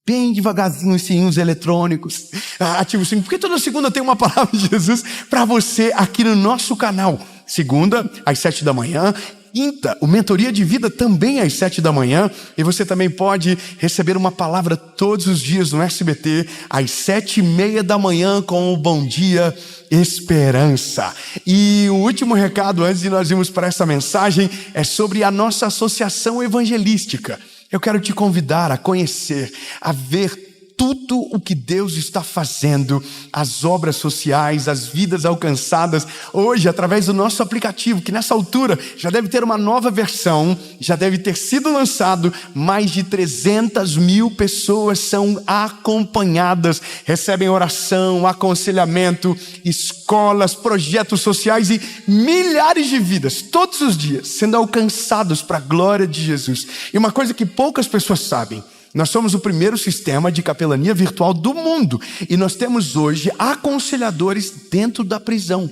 Bem devagarzinho os sininhos eletrônicos. Ativa o sininho, porque toda segunda tem uma palavra de Jesus para você aqui no nosso canal. Segunda, às 7 da manhã. Quinta, o Mentoria de Vida também às 7 da manhã. E você também pode receber uma palavra todos os dias no SBT, às 7:30 da manhã, com o Bom Dia Esperança. E o último recado, antes de nós irmos para essa mensagem, é sobre a nossa associação evangelística. Eu quero te convidar a conhecer, a ver tudo o que Deus está fazendo, as obras sociais, as vidas alcançadas hoje através do nosso aplicativo, que nessa altura já deve ter uma nova versão, já deve ter sido lançado. Mais de 300 mil pessoas são acompanhadas, recebem oração, aconselhamento, escolas, projetos sociais e milhares de vidas todos os dias sendo alcançados para a glória de Jesus. E uma coisa que poucas pessoas sabem: nós somos o primeiro sistema de capelania virtual do mundo. E nós temos hoje aconselhadores dentro da prisão.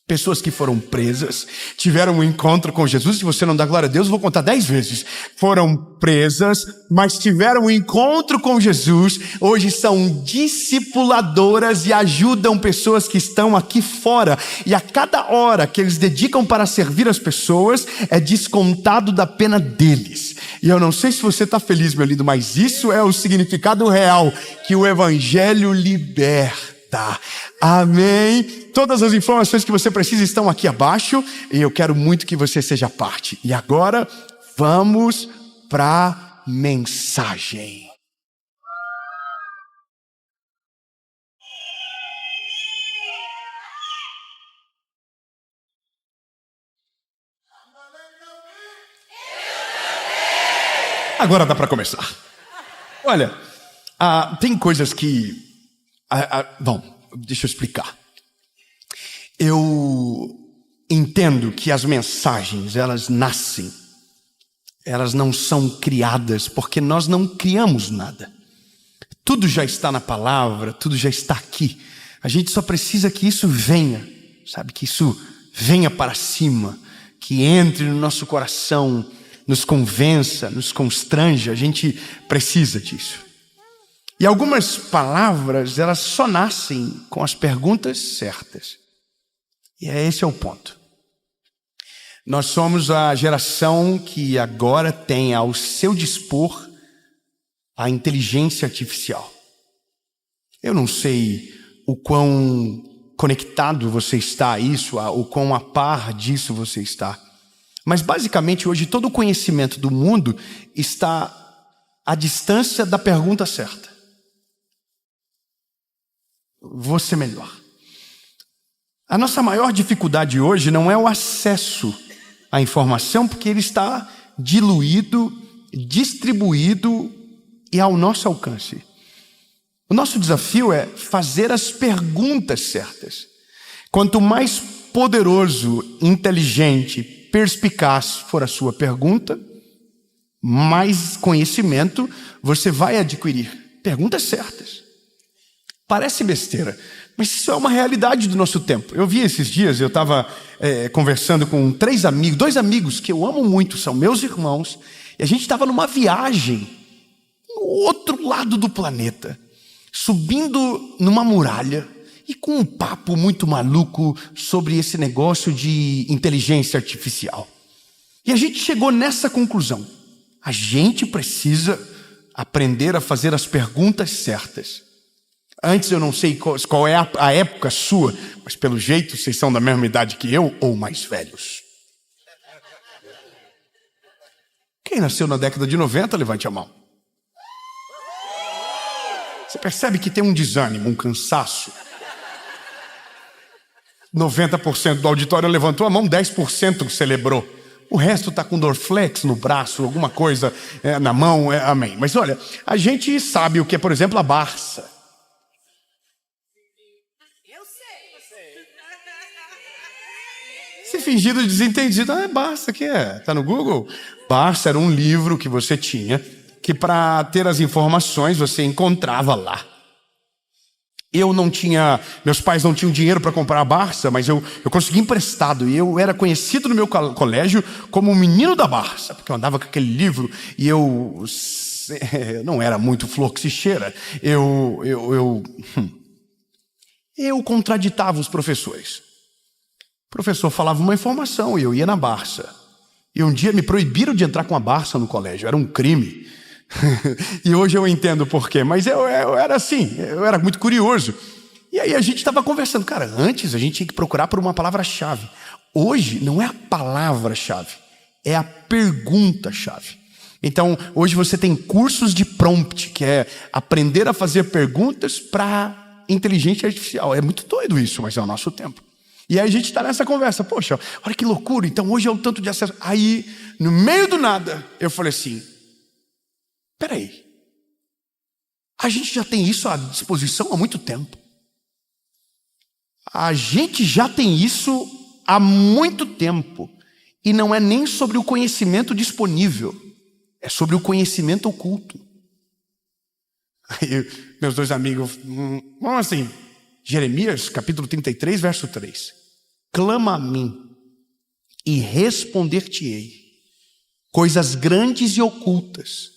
Pessoas que foram presas, tiveram um encontro com Jesus. Se você não dá glória a Deus, eu vou contar 10 vezes. Foram presas, mas tiveram um encontro com Jesus. Hoje são discipuladoras e ajudam pessoas que estão aqui fora. E a cada hora que eles dedicam para servir as pessoas, é descontado da pena deles. E eu não sei se você está feliz, meu lindo, mas isso é o significado real que o Evangelho liberta. Amém? Todas as informações que você precisa estão aqui abaixo e eu quero muito que você seja parte. E agora, vamos para a mensagem. Agora dá para começar. Olha, tem coisas que... bom, deixa eu explicar. Eu entendo que as mensagens, elas nascem. Elas não são criadas, porque nós não criamos nada. Tudo já está na palavra, tudo já está aqui. A gente só precisa que isso venha, sabe? Que isso venha para cima, que entre no nosso coração, nos convença, nos constranja. A gente precisa disso. E algumas palavras, elas só nascem com as perguntas certas. E esse é o ponto. Nós somos a geração que agora tem ao seu dispor a inteligência artificial. Eu não sei o quão conectado você está a isso, o quão a par disso você está. Mas basicamente hoje todo o conhecimento do mundo está à distância da pergunta certa. Vou ser melhor. A nossa maior dificuldade hoje não é o acesso à informação, porque ele está diluído, distribuído e ao nosso alcance. O nosso desafio é fazer as perguntas certas. Quanto mais poderoso, inteligente, perspicaz for a sua pergunta, mais conhecimento você vai adquirir. Perguntas certas. Parece besteira, mas isso é uma realidade do nosso tempo. Eu vi esses dias, eu estava conversando com dois amigos que eu amo muito, são meus irmãos, e a gente estava numa viagem no outro lado do planeta, subindo numa muralha e com um papo muito maluco sobre esse negócio de inteligência artificial. E a gente chegou nessa conclusão: a gente precisa aprender a fazer as perguntas certas. Antes eu não sei qual é a época sua, mas pelo jeito vocês são da mesma idade que eu ou mais velhos. Quem nasceu na década de 90, levante a mão. Você percebe que tem um desânimo, um cansaço. 90% do auditório levantou a mão, 10% celebrou. O resto está com Dorflex no braço, alguma coisa na mão, amém. Mas olha, a gente sabe o que é, por exemplo, a Barça. Se fingido de desentendido, é Barça, que é? Está no Google? Barça era um livro que você tinha, que para ter as informações você encontrava lá. Eu não tinha, meus pais não tinham dinheiro para comprar a Barça, mas eu consegui emprestado. E eu era conhecido no meu colégio como o menino da Barça, porque eu andava com aquele livro e eu não era muito flor que se cheira. Eu contraditava os professores. O professor falava uma informação e eu ia na Barça. E um dia me proibiram de entrar com a Barça no colégio, era um crime. E hoje eu entendo por quê, mas eu era assim, eu era muito curioso. E aí a gente estava conversando, cara, antes a gente tinha que procurar por uma palavra-chave. Hoje não é a palavra-chave, é a pergunta-chave. Então, hoje você tem cursos de prompt, que é aprender a fazer perguntas para inteligência artificial. É muito doido isso, mas é o nosso tempo. E aí a gente está nessa conversa. Poxa, olha que loucura. Então hoje é o tanto de acesso. Aí, no meio do nada, eu falei assim, peraí. A gente já tem isso à disposição há muito tempo. A gente já tem isso há muito tempo. E não é nem sobre o conhecimento disponível. É sobre o conhecimento oculto. Aí, meus dois amigos, vamos assim, Jeremias, capítulo 33, verso 3. Clama a mim e responder-te-ei coisas grandes e ocultas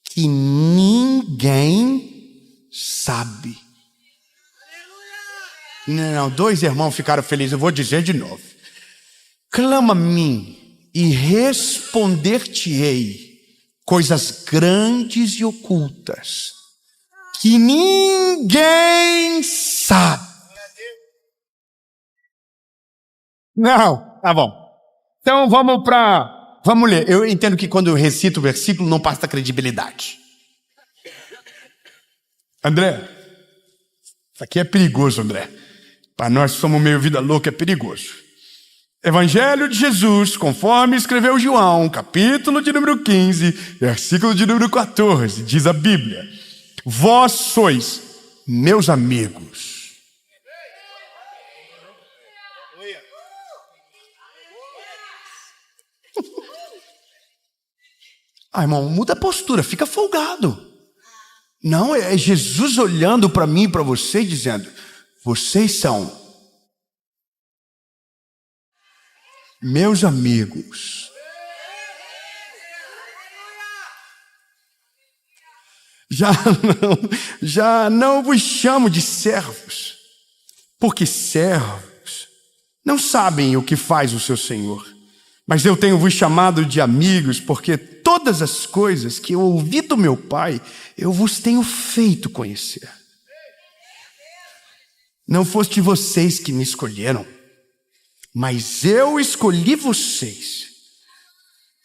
que ninguém sabe. Não, dois irmãos ficaram felizes, eu vou dizer de novo. Clama a mim e responder-te-ei coisas grandes e ocultas que ninguém sabe. Não, tá bom. Então vamos ler. Eu entendo que quando eu recito o versículo não passa credibilidade. André, isso aqui é perigoso, André. Para nós que somos meio vida louca, é perigoso. Evangelho de Jesus, conforme escreveu João, capítulo de número 15, versículo de número 14, diz a Bíblia: vós sois meus amigos. Irmão, muda a postura, fica folgado. Não, é Jesus olhando para mim e para você e dizendo: vocês são meus amigos. Já não vos chamo de servos, porque servos não sabem o que faz o seu Senhor. Mas eu tenho vos chamado de amigos, porque todas as coisas que eu ouvi do meu Pai, eu vos tenho feito conhecer. Não foste vocês que me escolheram, mas eu escolhi vocês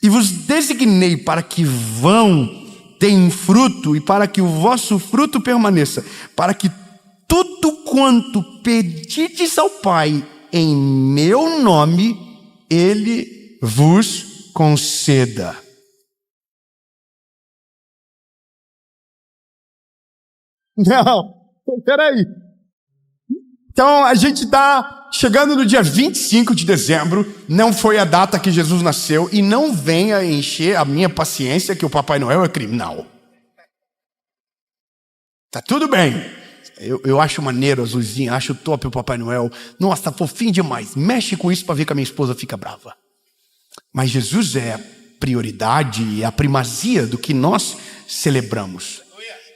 e vos designei para que vão, deem fruto e para que o vosso fruto permaneça, para que tudo quanto pedides ao Pai em meu nome, Ele vos conceda. Não, peraí. Então a gente está chegando no dia 25 de dezembro, não foi a data que Jesus nasceu, e não venha encher a minha paciência que o Papai Noel é criminal. Tá tudo bem. Eu acho maneiro as luzinhas, acho top o Papai Noel. Nossa, fofinho demais. Mexe com isso para ver que a minha esposa fica brava. Mas Jesus é a prioridade e a primazia do que nós celebramos.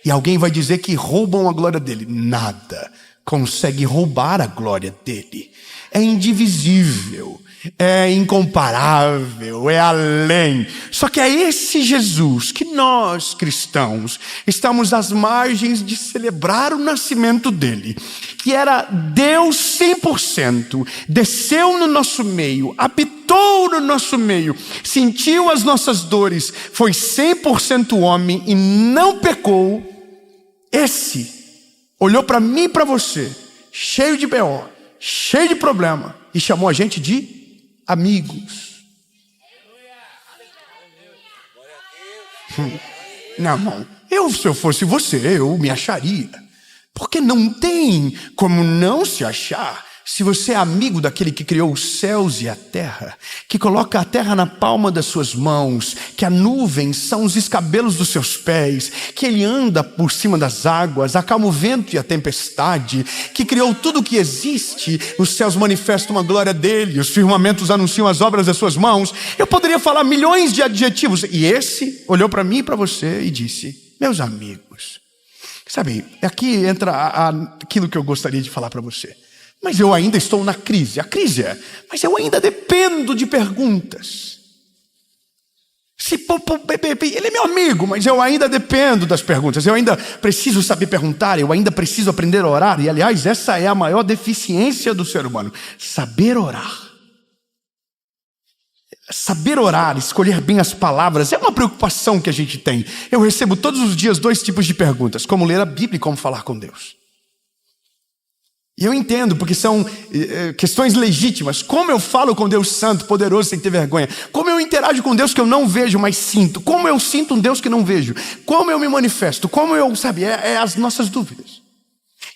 E alguém vai dizer que roubam a glória dele. Nada consegue roubar a glória dele. É indivisível, é incomparável, é além. Só que é esse Jesus que nós, cristãos, estamos às margens de celebrar o nascimento dele, que era Deus 100%, desceu no nosso meio, habitou no nosso meio, sentiu as nossas dores, foi 100% homem e não pecou. Esse olhou para mim e para você, cheio de B.O., cheio de problema, e chamou a gente de amigos. Não, se eu fosse você, eu me acharia. Porque não tem como não se achar se você é amigo daquele que criou os céus e a terra, que coloca a terra na palma das suas mãos, que a nuvem são os escabelos dos seus pés, que ele anda por cima das águas, acalma o vento e a tempestade, que criou tudo o que existe. Os céus manifestam a glória dele, os firmamentos anunciam as obras das suas mãos. Eu poderia falar milhões de adjetivos, e esse olhou para mim e para você e disse: meus amigos. Sabe, aqui entra aquilo que eu gostaria de falar para você. Mas eu ainda estou na crise. A crise é, mas eu ainda dependo de perguntas. Ele é meu amigo, mas eu ainda dependo das perguntas. Eu ainda preciso saber perguntar, eu ainda preciso aprender a orar. E aliás, essa é a maior deficiência do ser humano: saber orar. saber orar, escolher bem as palavras, é uma preocupação que a gente tem. Eu recebo todos os dias 2 tipos de perguntas: como ler a Bíblia e como falar com Deus. E eu entendo, porque são questões legítimas. Como eu falo com Deus santo, poderoso, sem ter vergonha? Como eu interajo com Deus que eu não vejo, mas sinto? Como eu sinto um Deus que não vejo? Como eu me manifesto? Como eu, as nossas dúvidas.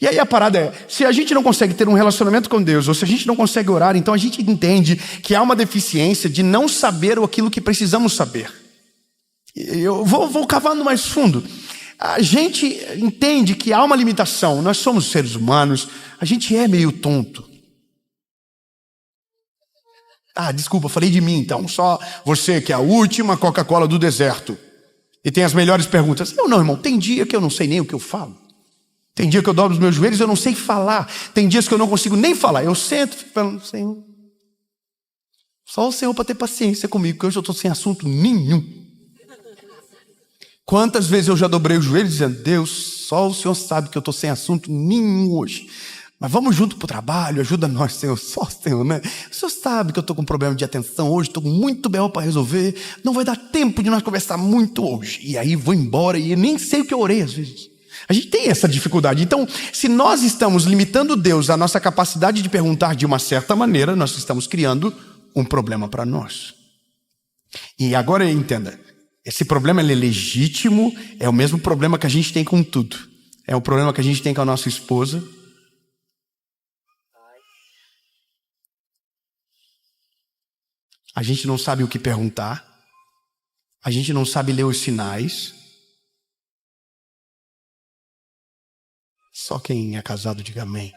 E aí a parada é, se a gente não consegue ter um relacionamento com Deus, ou se a gente não consegue orar, então a gente entende que há uma deficiência de não saber aquilo que precisamos saber. Eu vou cavando mais fundo. A gente entende que há uma limitação. Nós somos seres humanos, a gente é meio tonto. Desculpa, falei de mim, então só você que é a última Coca-Cola do deserto e tem as melhores perguntas. Eu não, irmão, tem dia que eu não sei nem o que eu falo. Tem dia que eu dobro os meus joelhos e eu não sei falar. Tem dias que eu não consigo nem falar. Eu sento e fico falando: Senhor, só o Senhor para ter paciência comigo, porque hoje eu estou sem assunto nenhum. Quantas vezes eu já dobrei os joelhos dizendo: Deus, só o Senhor sabe que eu estou sem assunto nenhum hoje. Mas vamos junto para o trabalho, ajuda nós, Senhor. Só o Senhor, né? O Senhor sabe que eu estou com um problema de atenção hoje, estou com muito B.O. para resolver. Não vai dar tempo de nós conversar muito hoje. E aí vou embora e eu nem sei o que eu orei às vezes. A gente tem essa dificuldade. Então, se nós estamos limitando Deus à nossa capacidade de perguntar de uma certa maneira, nós estamos criando um problema para nós. E agora entenda, esse problema ele é legítimo, é o mesmo problema que a gente tem com tudo. É o problema que a gente tem com a nossa esposa. A gente não sabe o que perguntar. A gente não sabe ler os sinais. Só quem é casado diga amém.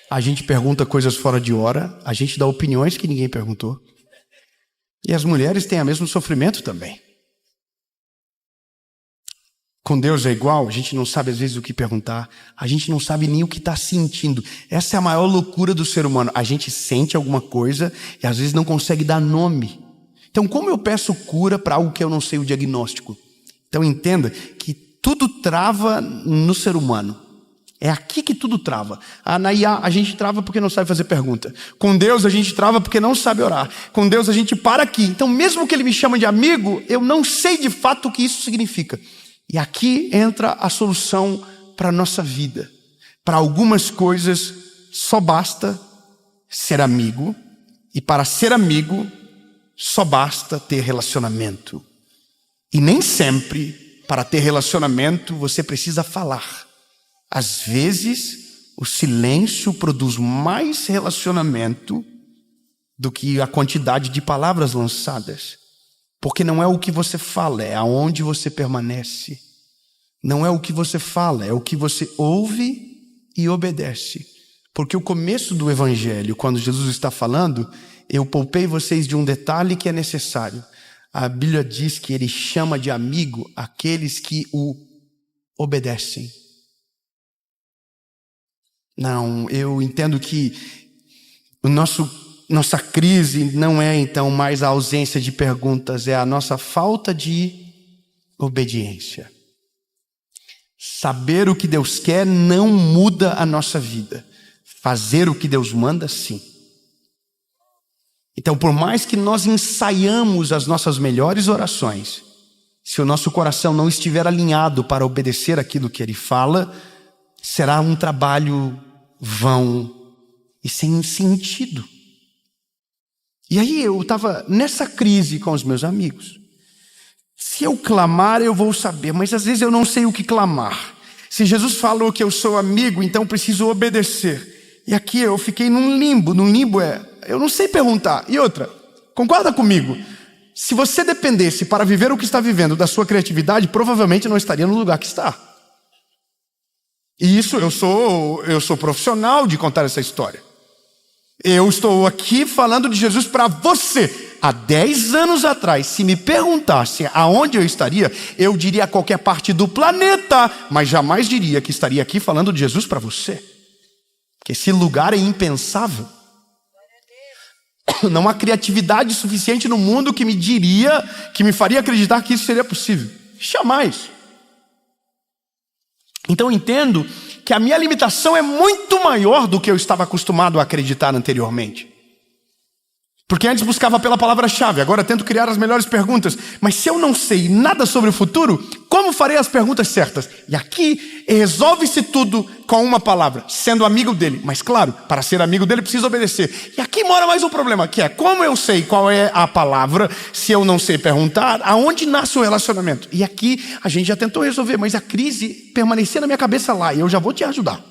A gente pergunta coisas fora de hora. A gente dá opiniões que ninguém perguntou. E as mulheres têm o mesmo sofrimento também. Com Deus é igual. A gente não sabe às vezes o que perguntar. A gente não sabe nem o que está sentindo. Essa é a maior loucura do ser humano. A gente sente alguma coisa e às vezes não consegue dar nome. Então como eu peço cura para algo que eu não sei o diagnóstico? Então entenda que tudo trava no ser humano. É aqui que tudo trava. Na IA a gente trava porque não sabe fazer pergunta. Com Deus a gente trava porque não sabe orar. Com Deus a gente para aqui. Então mesmo que Ele me chame de amigo, eu não sei de fato o que isso significa. E aqui entra a solução para a nossa vida. Para algumas coisas só basta ser amigo. E para ser amigo só basta ter relacionamento. E nem sempre, para ter relacionamento, você precisa falar. Às vezes, o silêncio produz mais relacionamento do que a quantidade de palavras lançadas. Porque não é o que você fala, é aonde você permanece. Não é o que você fala, é o que você ouve e obedece. Porque o começo do Evangelho, quando Jesus está falando, eu poupei vocês de um detalhe que é necessário. A Bíblia diz que Ele chama de amigo aqueles que o obedecem. Não, eu entendo que nossa crise não é então mais a ausência de perguntas, é a nossa falta de obediência. Saber o que Deus quer não muda a nossa vida. Fazer o que Deus manda, sim. Então, por mais que nós ensaiamos as nossas melhores orações, se o nosso coração não estiver alinhado para obedecer aquilo que Ele fala, será um trabalho vão e sem sentido. E aí eu estava nessa crise com os meus amigos. Se eu clamar, eu vou saber, mas às vezes eu não sei o que clamar. Se Jesus falou que eu sou amigo, então preciso obedecer. E aqui eu fiquei num limbo. Num limbo eu não sei perguntar. E outra, concorda comigo? Se você dependesse para viver o que está vivendo da sua criatividade, provavelmente não estaria no lugar que está. E isso eu sou profissional de contar essa história. Eu estou aqui falando de Jesus para você. Há 10 anos atrás, se me perguntasse aonde eu estaria, eu diria a qualquer parte do planeta, mas jamais diria que estaria aqui falando de Jesus para você. Porque esse lugar é impensável. Não há criatividade suficiente no mundo que me faria acreditar que isso seria possível. Jamais. Então eu entendo que a minha limitação é muito maior do que eu estava acostumado a acreditar anteriormente. Porque antes buscava pela palavra-chave, agora tento criar as melhores perguntas. Mas se eu não sei nada sobre o futuro, como farei as perguntas certas? E aqui resolve-se tudo com uma palavra, sendo amigo dele. Mas claro, para ser amigo dele precisa obedecer. E aqui mora mais um problema, que é como eu sei qual é a palavra, se eu não sei perguntar, aonde nasce o relacionamento? E aqui a gente já tentou resolver, mas a crise permanecia na minha cabeça lá, e eu já vou te ajudar.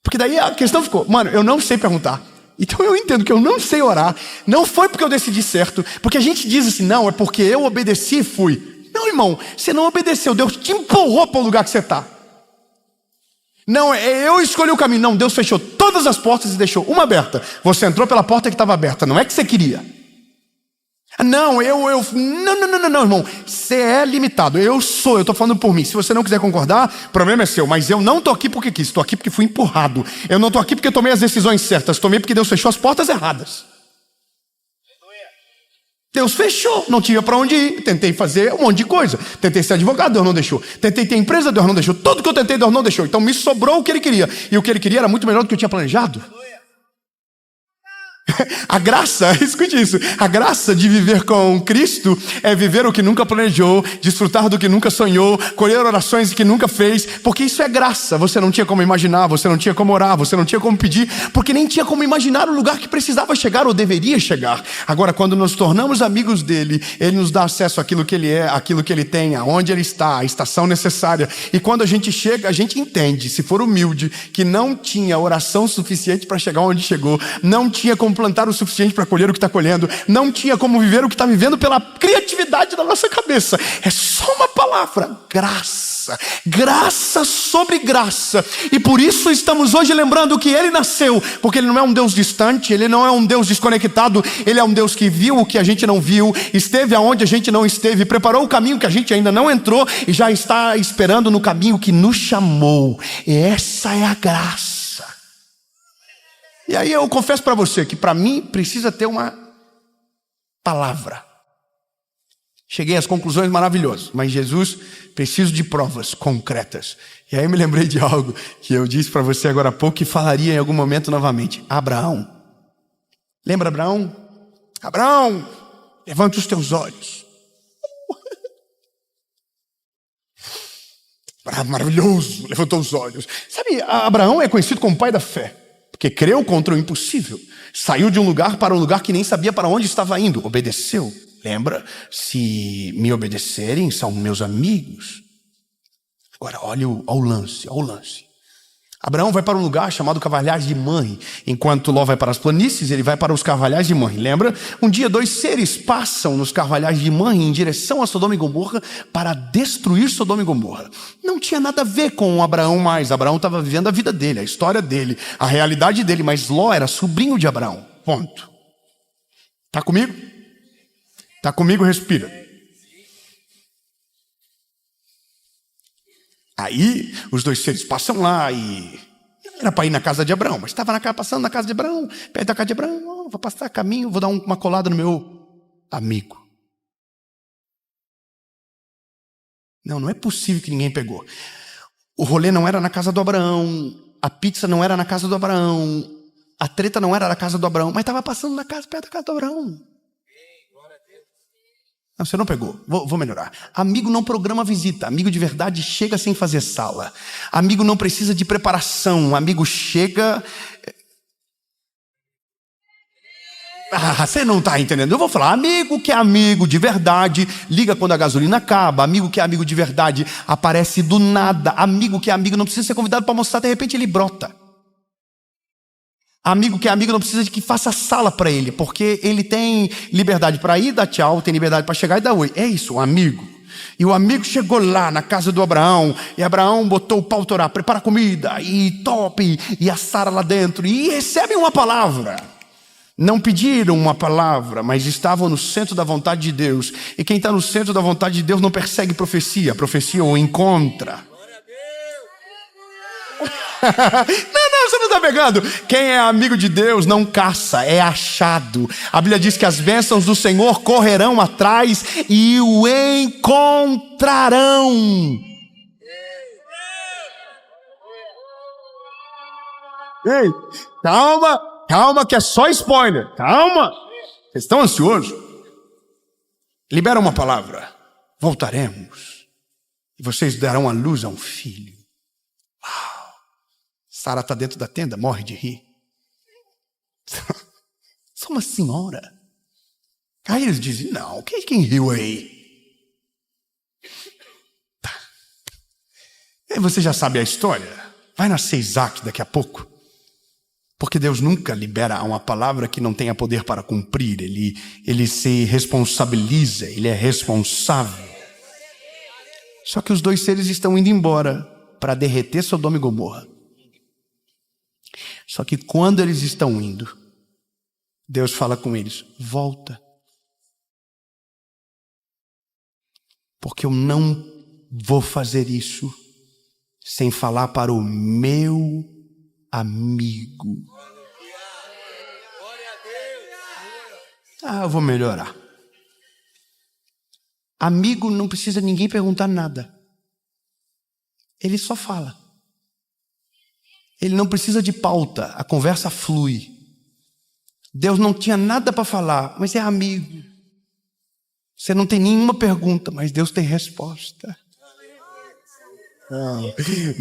Porque daí a questão ficou, mano, eu não sei perguntar. Então eu entendo que eu não sei orar, não foi porque eu decidi certo, porque a gente diz assim, não, é porque eu obedeci e fui. Não, irmão, você não obedeceu, Deus te empurrou para o lugar que você está. Não, eu escolhi o caminho, não, Deus fechou todas as portas e deixou uma aberta. Você entrou pela porta que estava aberta, não é que você queria. Não, não, irmão, você é limitado, eu estou falando por mim. Se você não quiser concordar, o problema é seu, mas eu não estou aqui porque quis, estou aqui porque fui empurrado. Eu não estou aqui porque tomei as decisões certas, tomei porque Deus fechou as portas erradas. Deus fechou, não tinha para onde ir, tentei fazer um monte de coisa, tentei ser advogado, Deus não deixou, tentei ter empresa, Deus não deixou, tudo que eu tentei, Deus não deixou, então me sobrou o que Ele queria, e o que Ele queria era muito melhor do que eu tinha planejado. A graça, escute isso, a graça de viver com Cristo é viver o que nunca planejou, desfrutar do que nunca sonhou, colher orações que nunca fez, porque isso é graça. Você não tinha como imaginar, você não tinha como orar, você não tinha como pedir, porque nem tinha como imaginar o lugar que precisava chegar ou deveria chegar. Agora, quando nos tornamos amigos dele, ele nos dá acesso àquilo que ele é, àquilo que ele tem, aonde ele está, a estação necessária. E quando a gente chega, a gente entende, se for humilde, que não tinha oração suficiente para chegar onde chegou, não tinha como plantar o suficiente para colher o que está colhendo, não tinha como viver o que está vivendo pela criatividade da nossa cabeça. É só uma palavra, graça, graça sobre graça. E por isso estamos hoje lembrando que Ele nasceu, porque Ele não é um Deus distante, Ele não é um Deus desconectado, Ele é um Deus que viu o que a gente não viu, esteve aonde a gente não esteve, preparou o caminho que a gente ainda não entrou e já está esperando no caminho que nos chamou. E essa é a graça. E aí eu confesso para você que para mim precisa ter uma palavra. Cheguei às conclusões maravilhosas, mas Jesus precisa de provas concretas. E aí eu me lembrei de algo que eu disse para você agora há pouco e falaria em algum momento novamente. Abraão. Lembra Abraão? Abraão, levante os teus olhos. Maravilhoso, levantou os olhos. Sabe, Abraão é conhecido como pai da fé. Porque creu contra o impossível. Saiu de um lugar para um lugar que nem sabia para onde estava indo. Obedeceu. Lembra? Se me obedecerem, são meus amigos. Agora, olha o lance. Abraão vai para um lugar chamado Carvalhais de Manre. Enquanto Ló vai para as planícies, ele vai para os Carvalhais de Manre. Lembra? Um dia, dois seres passam nos Carvalhais de Manre em direção a Sodoma e Gomorra para destruir Sodoma e Gomorra. Não tinha nada a ver com Abraão mais. Abraão estava vivendo a vida dele, a história dele, a realidade dele. Mas Ló era sobrinho de Abraão. Ponto. Está comigo? Está comigo? Respira. Aí os dois seres passam lá e não era para ir na casa de Abraão, mas estava passando na casa de Abraão, perto da casa de Abraão, vou passar caminho, vou dar uma colada no meu amigo. Não é possível que ninguém pegou. O rolê não era na casa do Abraão, a pizza não era na casa do Abraão, a treta não era na casa do Abraão, mas estava passando na casa, perto da casa do Abraão. Não, você não pegou. Vou melhorar. Amigo não programa visita. Amigo de verdade chega sem fazer sala. Amigo não precisa de preparação. Amigo chega... você não está entendendo. Eu vou falar, amigo que é amigo de verdade, liga quando a gasolina acaba. Amigo que é amigo de verdade, aparece do nada. Amigo que é amigo não precisa ser convidado para almoçar, de repente ele brota. Amigo que é amigo não precisa de que faça sala para ele, porque ele tem liberdade para ir, dar tchau, tem liberdade para chegar e dar oi. É isso, um amigo. E o amigo chegou lá na casa do Abraão, e Abraão botou o pau torar, prepara comida, e top, e a Sara lá dentro, e recebem uma palavra. Não pediram uma palavra, mas estavam no centro da vontade de Deus. E quem está no centro da vontade de Deus não persegue profecia, a profecia o encontra. Não, você não está pegando. Quem é amigo de Deus não caça, é achado. A Bíblia diz que as bênçãos do Senhor correrão atrás e o encontrarão. Ei, calma, Calma que é só spoiler. Calma. Vocês estão ansiosos? Libera uma palavra. Voltaremos. E vocês darão à luz a um filho. Uau. Sara está dentro da tenda, morre de rir. Sou uma senhora. Aí eles dizem, não, quem riu aí? Tá. E você já sabe a história. Vai nascer Isaac daqui a pouco. Porque Deus nunca libera uma palavra que não tenha poder para cumprir. Ele se responsabiliza, ele é responsável. Só que os dois seres estão indo embora para derreter Sodoma e Gomorra. Só que quando eles estão indo, Deus fala com eles, volta. Porque eu não vou fazer isso sem falar para o meu amigo. Eu vou melhorar. Amigo não precisa ninguém perguntar nada. Ele só fala. Ele não precisa de pauta, a conversa flui. Deus não tinha nada para falar, mas é amigo. Você não tem nenhuma pergunta, mas Deus tem resposta. Não,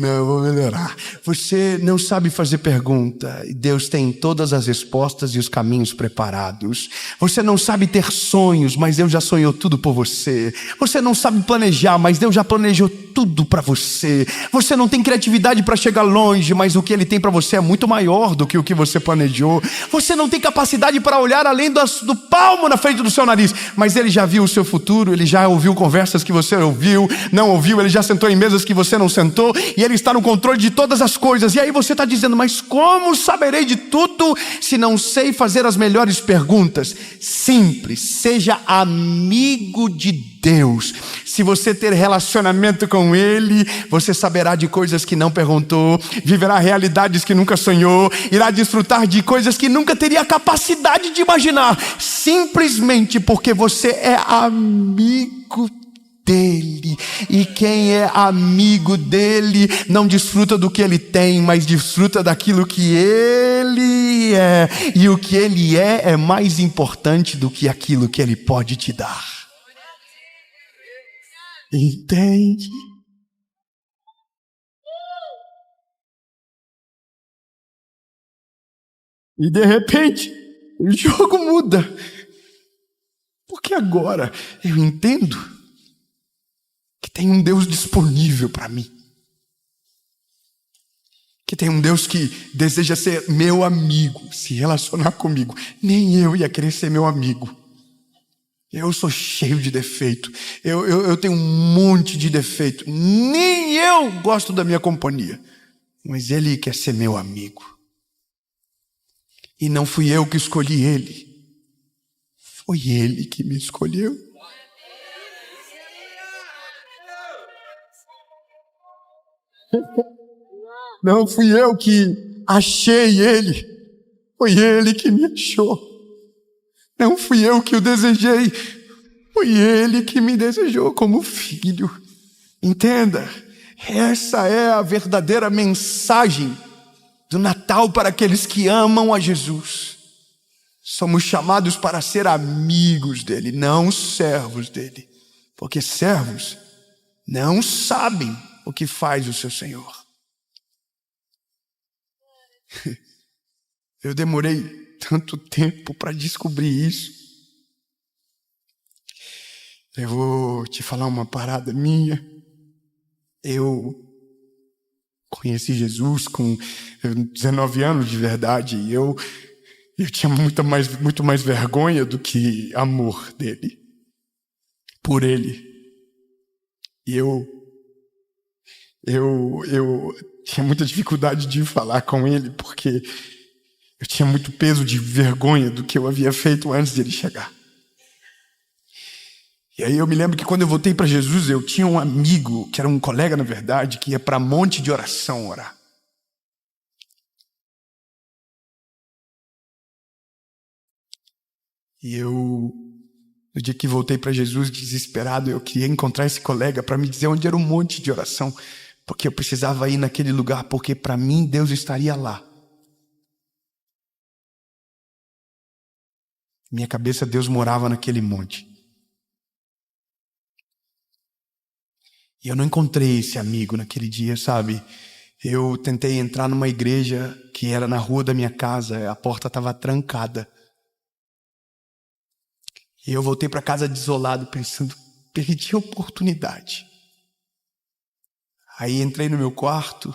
eu vou melhorar. Você não sabe fazer pergunta e Deus tem todas as respostas e os caminhos preparados. Você não sabe ter sonhos, mas Deus já sonhou tudo por você. Você não sabe planejar, mas Deus já planejou tudo para você. Você não tem criatividade para chegar longe, mas o que Ele tem para você é muito maior do que o que você planejou. Você não tem capacidade para olhar além do palmo na frente do seu nariz, mas Ele já viu o seu futuro. Ele já ouviu conversas que você não ouviu. Ele já sentou em mesas que você não sentou, e Ele está no controle de todas as coisas. E aí você está dizendo, mas como saberei de tudo se não sei fazer as melhores perguntas? Simples, seja amigo de Deus. Se você ter relacionamento com Ele, você saberá de coisas que não perguntou, viverá realidades que nunca sonhou, irá desfrutar de coisas que nunca teria capacidade de imaginar, simplesmente porque você é amigo dele. E quem é amigo dele não desfruta do que ele tem, mas desfruta daquilo que ele é. E o que ele é mais importante do que aquilo que ele pode te dar. Entende? E de repente o jogo muda. Porque agora eu entendo que tem um Deus disponível para mim. Que tem um Deus que deseja ser meu amigo, se relacionar comigo. Nem eu ia querer ser meu amigo. Eu sou cheio de defeito. Eu tenho um monte de defeito. Nem eu gosto da minha companhia. Mas Ele quer ser meu amigo. E não fui eu que escolhi Ele. Foi Ele que me escolheu. Não fui eu que achei Ele. Foi Ele que me achou. Não fui eu que o desejei. Foi Ele que me desejou como filho. Entenda, essa é a verdadeira mensagem do Natal para aqueles que amam a Jesus. Somos chamados para ser amigos dele, não servos dele. Porque servos não sabem o que faz o seu Senhor. Eu demorei tanto tempo para descobrir isso. Eu vou te falar uma parada minha. Eu conheci Jesus com 19 anos de verdade. E eu tinha muito mais vergonha do que amor dele, por ele. E eu tinha muita dificuldade de falar com ele, porque eu tinha muito peso de vergonha do que eu havia feito antes de ele chegar. E aí eu me lembro que quando eu voltei para Jesus, eu tinha um amigo, que era um colega na verdade, que ia para monte de oração orar. E no dia que voltei para Jesus, desesperado, eu queria encontrar esse colega para me dizer onde era um monte de oração, porque eu precisava ir naquele lugar, porque para mim Deus estaria lá. Minha cabeça, Deus morava naquele monte. E eu não encontrei esse amigo naquele dia, sabe? Eu tentei entrar numa igreja que era na rua da minha casa, a porta estava trancada. E eu voltei para casa desolado, pensando, perdi a oportunidade. Aí entrei no meu quarto.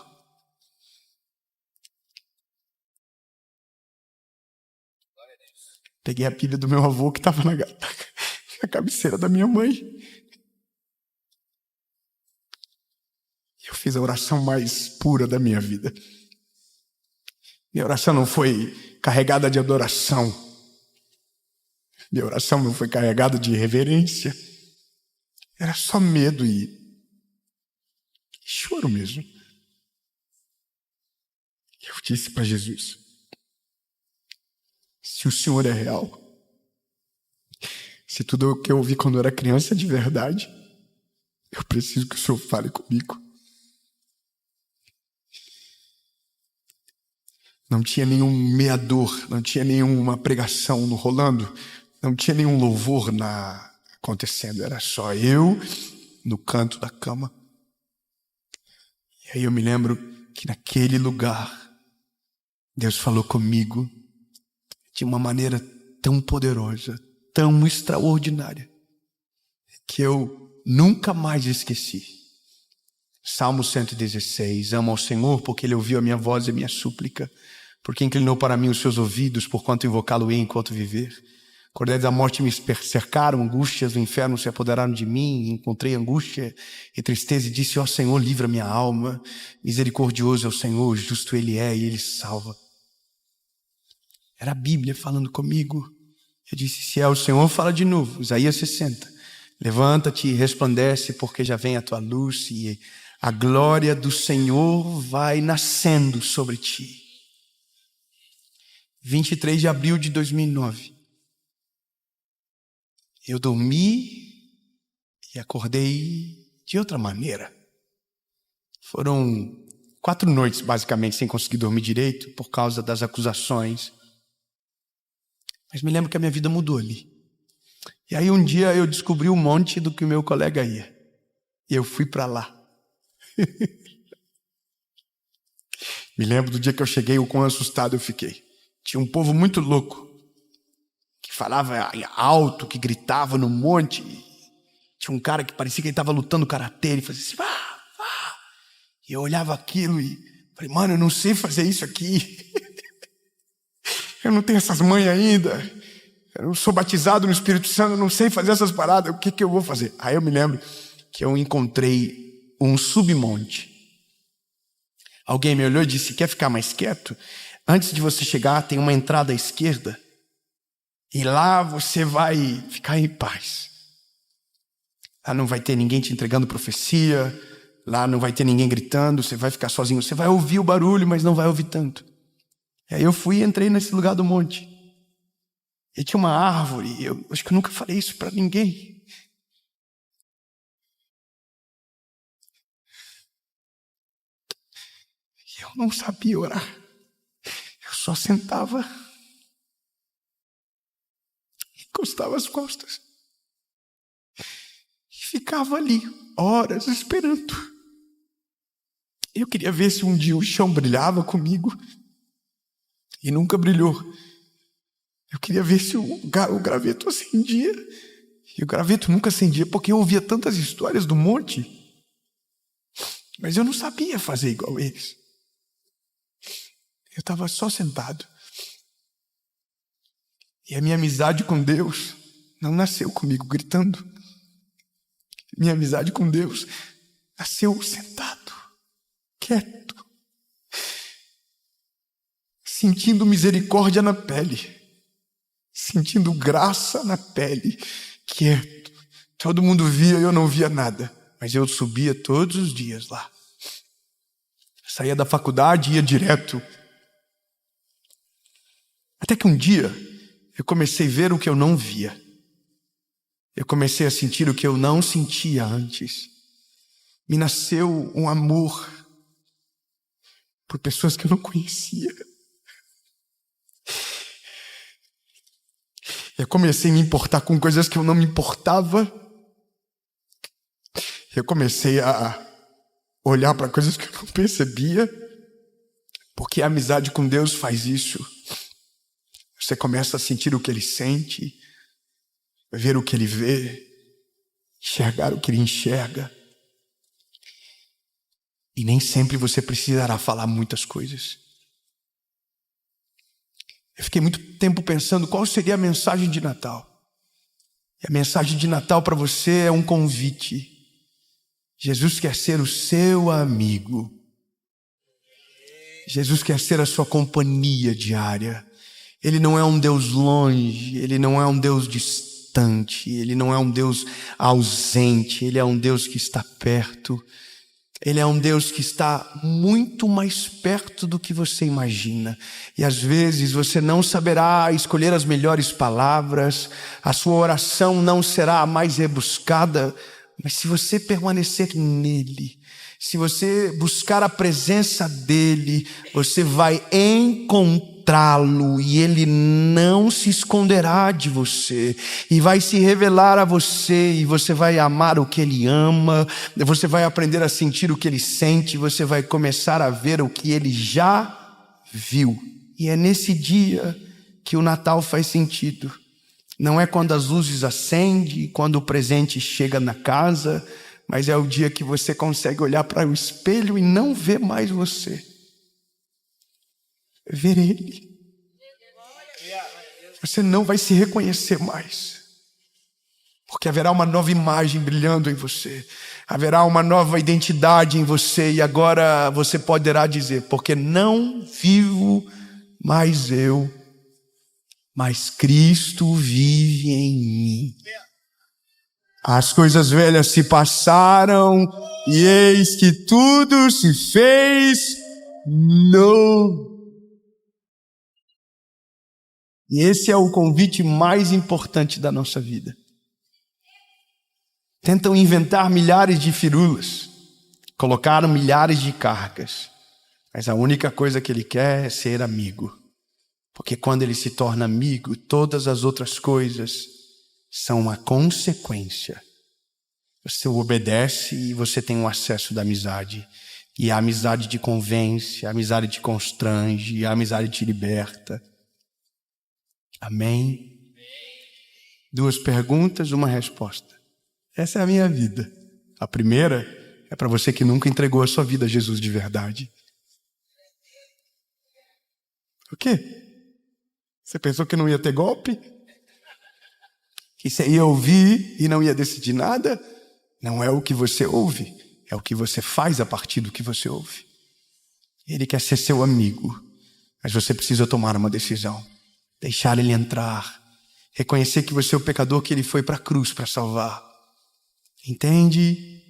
Peguei a Bíblia do meu avô que estava na cabeceira da minha mãe. Eu fiz a oração mais pura da minha vida. Minha oração não foi carregada de adoração. Minha oração não foi carregada de reverência. Era só medo e choro mesmo. Eu disse para Jesus, se o Senhor é real, se tudo o que eu ouvi quando eu era criança é de verdade, eu preciso que o Senhor fale comigo. Não tinha nenhum meador, não tinha nenhuma pregação rolando, não tinha nenhum louvor acontecendo, era só eu no canto da cama. E aí eu me lembro que naquele lugar, Deus falou comigo de uma maneira tão poderosa, tão extraordinária, que eu nunca mais esqueci. Salmo 116, amo ao Senhor porque Ele ouviu a minha voz e a minha súplica, porque inclinou para mim os seus ouvidos, porquanto invocá-lo-ei enquanto viver. Cordéis da morte me cercaram, angústias do inferno se apoderaram de mim, encontrei angústia e tristeza e disse, ó Senhor, livra minha alma, misericordioso é o Senhor, justo Ele é e Ele salva. Era a Bíblia falando comigo. Eu disse, se é o Senhor, fala de novo. Isaías 60. Levanta-te e resplandece, porque já vem a tua luz e a glória do Senhor vai nascendo sobre ti. 23 de abril de 2009. Eu dormi e acordei de outra maneira. Foram 4 noites, basicamente, sem conseguir dormir direito, por causa das acusações. Mas me lembro que a minha vida mudou ali. E aí um dia eu descobri o monte do que o meu colega ia. E eu fui para lá. Me lembro do dia que eu cheguei, o quão assustado eu fiquei. Tinha um povo muito louco, que falava alto, que gritava no monte. Tinha um cara que parecia que ele estava lutando karatê. Ele fazia assim, vá, vá. E eu olhava aquilo e falei, mano, eu não sei fazer isso aqui. Eu não tenho essas manhas ainda. Eu não sou batizado no Espírito Santo, eu não sei fazer essas paradas. O que eu vou fazer? Aí eu me lembro que eu encontrei um submonte. Alguém me olhou e disse, quer ficar mais quieto? Antes de você chegar, tem uma entrada à esquerda. E lá você vai ficar em paz. Lá não vai ter ninguém te entregando profecia. Lá não vai ter ninguém gritando. Você vai ficar sozinho. Você vai ouvir o barulho, mas não vai ouvir tanto. E aí eu fui e entrei nesse lugar do monte. E tinha uma árvore. Eu acho que eu nunca falei isso para ninguém. E eu não sabia orar. Eu só sentava, encostava as costas e ficava ali, horas, esperando. Eu queria ver se um dia o chão brilhava comigo e nunca brilhou. Eu queria ver se o graveto acendia e o graveto nunca acendia porque eu ouvia tantas histórias do monte, mas eu não sabia fazer igual eles. Eu estava só sentado. E a minha amizade com Deus não nasceu comigo gritando. Minha amizade com Deus nasceu sentado, quieto, sentindo misericórdia na pele, sentindo graça na pele, quieto. Todo mundo via e eu não via nada, mas eu subia todos os dias lá. Saía da faculdade e ia direto. Até que um dia eu comecei a ver o que eu não via. Eu comecei a sentir o que eu não sentia antes. Me nasceu um amor por pessoas que eu não conhecia. Eu comecei a me importar com coisas que eu não me importava. Eu comecei a olhar para coisas que eu não percebia. Porque a amizade com Deus faz isso. Você começa a sentir o que Ele sente, ver o que Ele vê, enxergar o que Ele enxerga. E nem sempre você precisará falar muitas coisas. Eu fiquei muito tempo pensando qual seria a mensagem de Natal. E a mensagem de Natal para você é um convite. Jesus quer ser o seu amigo. Jesus quer ser a sua companhia diária. Ele não é um Deus longe, Ele não é um Deus distante, Ele não é um Deus ausente, Ele é um Deus que está perto. Ele é um Deus que está muito mais perto do que você imagina. E às vezes você não saberá escolher as melhores palavras, a sua oração não será a mais rebuscada, mas se você permanecer nele, se você buscar a presença dele, você vai encontrá-lo e ele não se esconderá de você e vai se revelar a você e você vai amar o que ele ama, você vai aprender a sentir o que ele sente, você vai começar a ver o que ele já viu. E é nesse dia que o Natal faz sentido. Não é quando as luzes acendem, quando o presente chega na casa, mas é o dia que você consegue olhar para o espelho e não ver mais você. Ver Ele. Você não vai se reconhecer mais. Porque haverá uma nova imagem brilhando em você. Haverá uma nova identidade em você. E agora você poderá dizer, porque não vivo mais eu, mas Cristo vive em mim. As coisas velhas se passaram e eis que tudo se fez novo. E esse é o convite mais importante da nossa vida. Tentam inventar milhares de firulas, colocaram milhares de cargas, mas a única coisa que ele quer é ser amigo. Porque quando ele se torna amigo, todas as outras coisas são uma consequência. Você obedece e você tem um acesso da amizade. E a amizade te convence, a amizade te constrange, a amizade te liberta. Amém? 2 perguntas, 1 resposta. Essa é a minha vida. A primeira é para você que nunca entregou a sua vida a Jesus de verdade. O quê? Você pensou que não ia ter golpe? Que você ia ouvir e não ia decidir nada? Não é o que você ouve, é o que você faz a partir do que você ouve. Ele quer ser seu amigo, mas você precisa tomar uma decisão. Deixar ele entrar. Reconhecer que você é o pecador que ele foi para a cruz para salvar. Entende?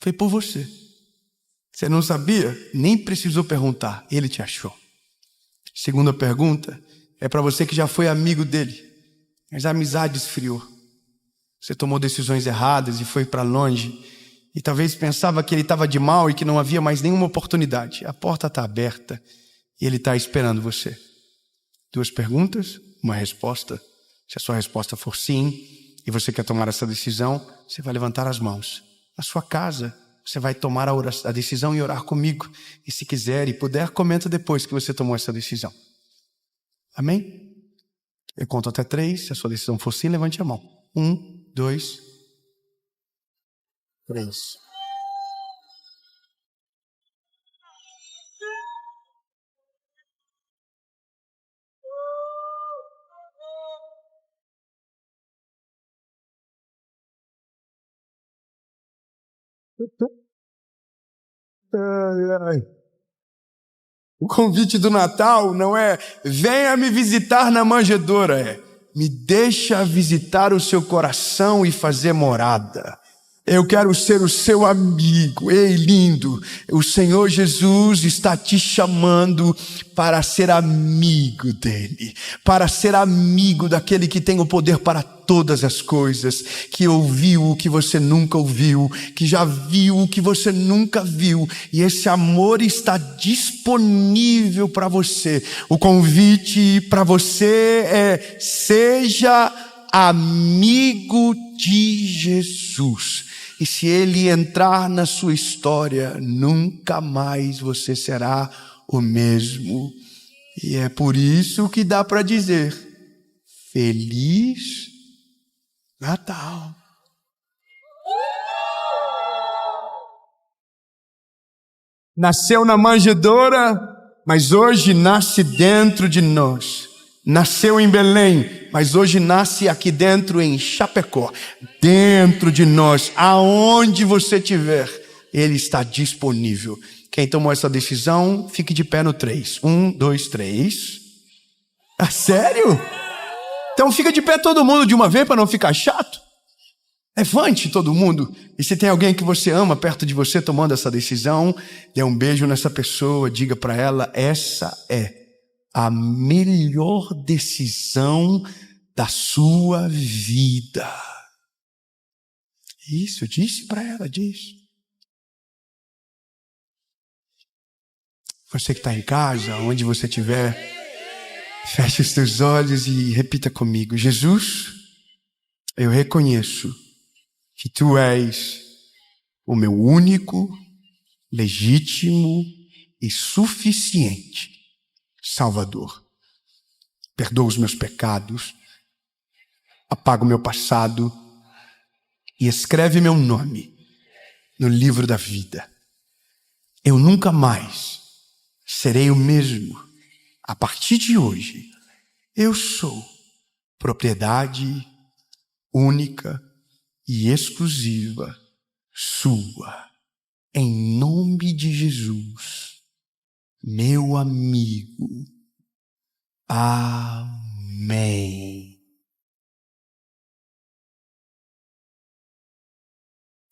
Foi por você. Você não sabia? Nem precisou perguntar. Ele te achou. Segunda pergunta é para você que já foi amigo dele, mas a amizade esfriou. Você tomou decisões erradas e foi para longe e talvez pensava que ele estava de mal e que não havia mais nenhuma oportunidade. A porta está aberta e ele está esperando você. 2 perguntas, 1 resposta. Se a sua resposta for sim e você quer tomar essa decisão, você vai levantar as mãos. Na sua casa, você vai tomar a decisão e orar comigo. E se quiser e puder, comenta depois que você tomou essa decisão. Amém? Eu conto até 3. Se a sua decisão for sim, levante a mão. 1, 2, 3. O convite do Natal não é venha me visitar na manjedoura, é me deixa visitar o seu coração e fazer morada. Eu quero ser o seu amigo. Ei, lindo, o Senhor Jesus está te chamando para ser amigo dele, para ser amigo daquele que tem o poder para todas as coisas, que ouviu o que você nunca ouviu, que já viu o que você nunca viu, e esse amor está disponível para você. O convite para você é: seja amigo de Jesus. E se ele entrar na sua história, nunca mais você será o mesmo. E é por isso que dá para dizer: Feliz Natal. Nasceu na manjedoura, mas hoje nasce dentro de nós. Nasceu em Belém, mas hoje nasce aqui dentro em Chapecó. Dentro de nós, aonde você estiver, ele está disponível. Quem tomou essa decisão, fique de pé no 3. 1, 2, 3. Ah, sério? Então fica de pé todo mundo de uma vez para não ficar chato. Levante todo mundo. E se tem alguém que você ama perto de você tomando essa decisão, dê um beijo nessa pessoa, diga para ela: essa é a melhor decisão da sua vida. Isso, eu disse para ela, disse. Você que está em casa, onde você estiver, feche os seus olhos e repita comigo: Jesus, eu reconheço que Tu és o meu único, legítimo e suficiente Salvador. Perdoa os meus pecados, apaga o meu passado e escreve meu nome no livro da vida. Eu nunca mais serei o mesmo. A partir de hoje, eu sou propriedade única e exclusiva sua. Em nome de Jesus, meu amigo. Amém.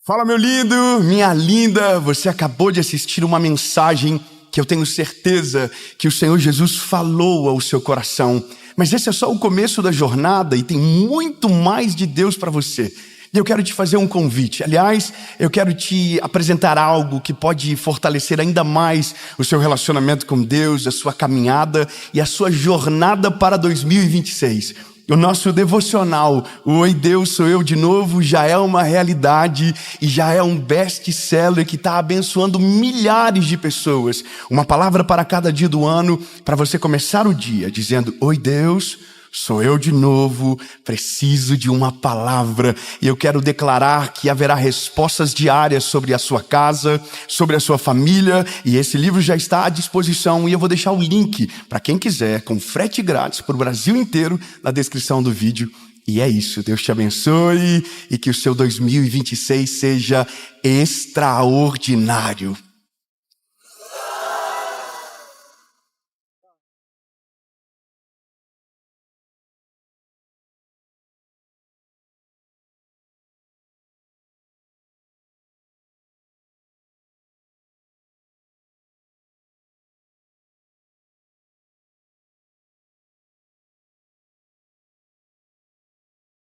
Fala, meu lindo, minha linda. Você acabou de assistir uma mensagem que eu tenho certeza que o Senhor Jesus falou ao seu coração. Mas esse é só o começo da jornada e tem muito mais de Deus para você. E eu quero te fazer um convite. Aliás, eu quero te apresentar algo que pode fortalecer ainda mais o seu relacionamento com Deus, a sua caminhada e a sua jornada para 2026. O nosso devocional, o Oi Deus, sou eu de novo, já é uma realidade e já é um best-seller que está abençoando milhares de pessoas. Uma palavra para cada dia do ano, para você começar o dia dizendo: Oi Deus, sou eu de novo, preciso de uma palavra. E eu quero declarar que haverá respostas diárias sobre a sua casa, sobre a sua família. E esse livro já está à disposição. E eu vou deixar o link para quem quiser, com frete grátis para o Brasil inteiro, na descrição do vídeo. E é isso. Deus te abençoe e que o seu 2026 seja extraordinário.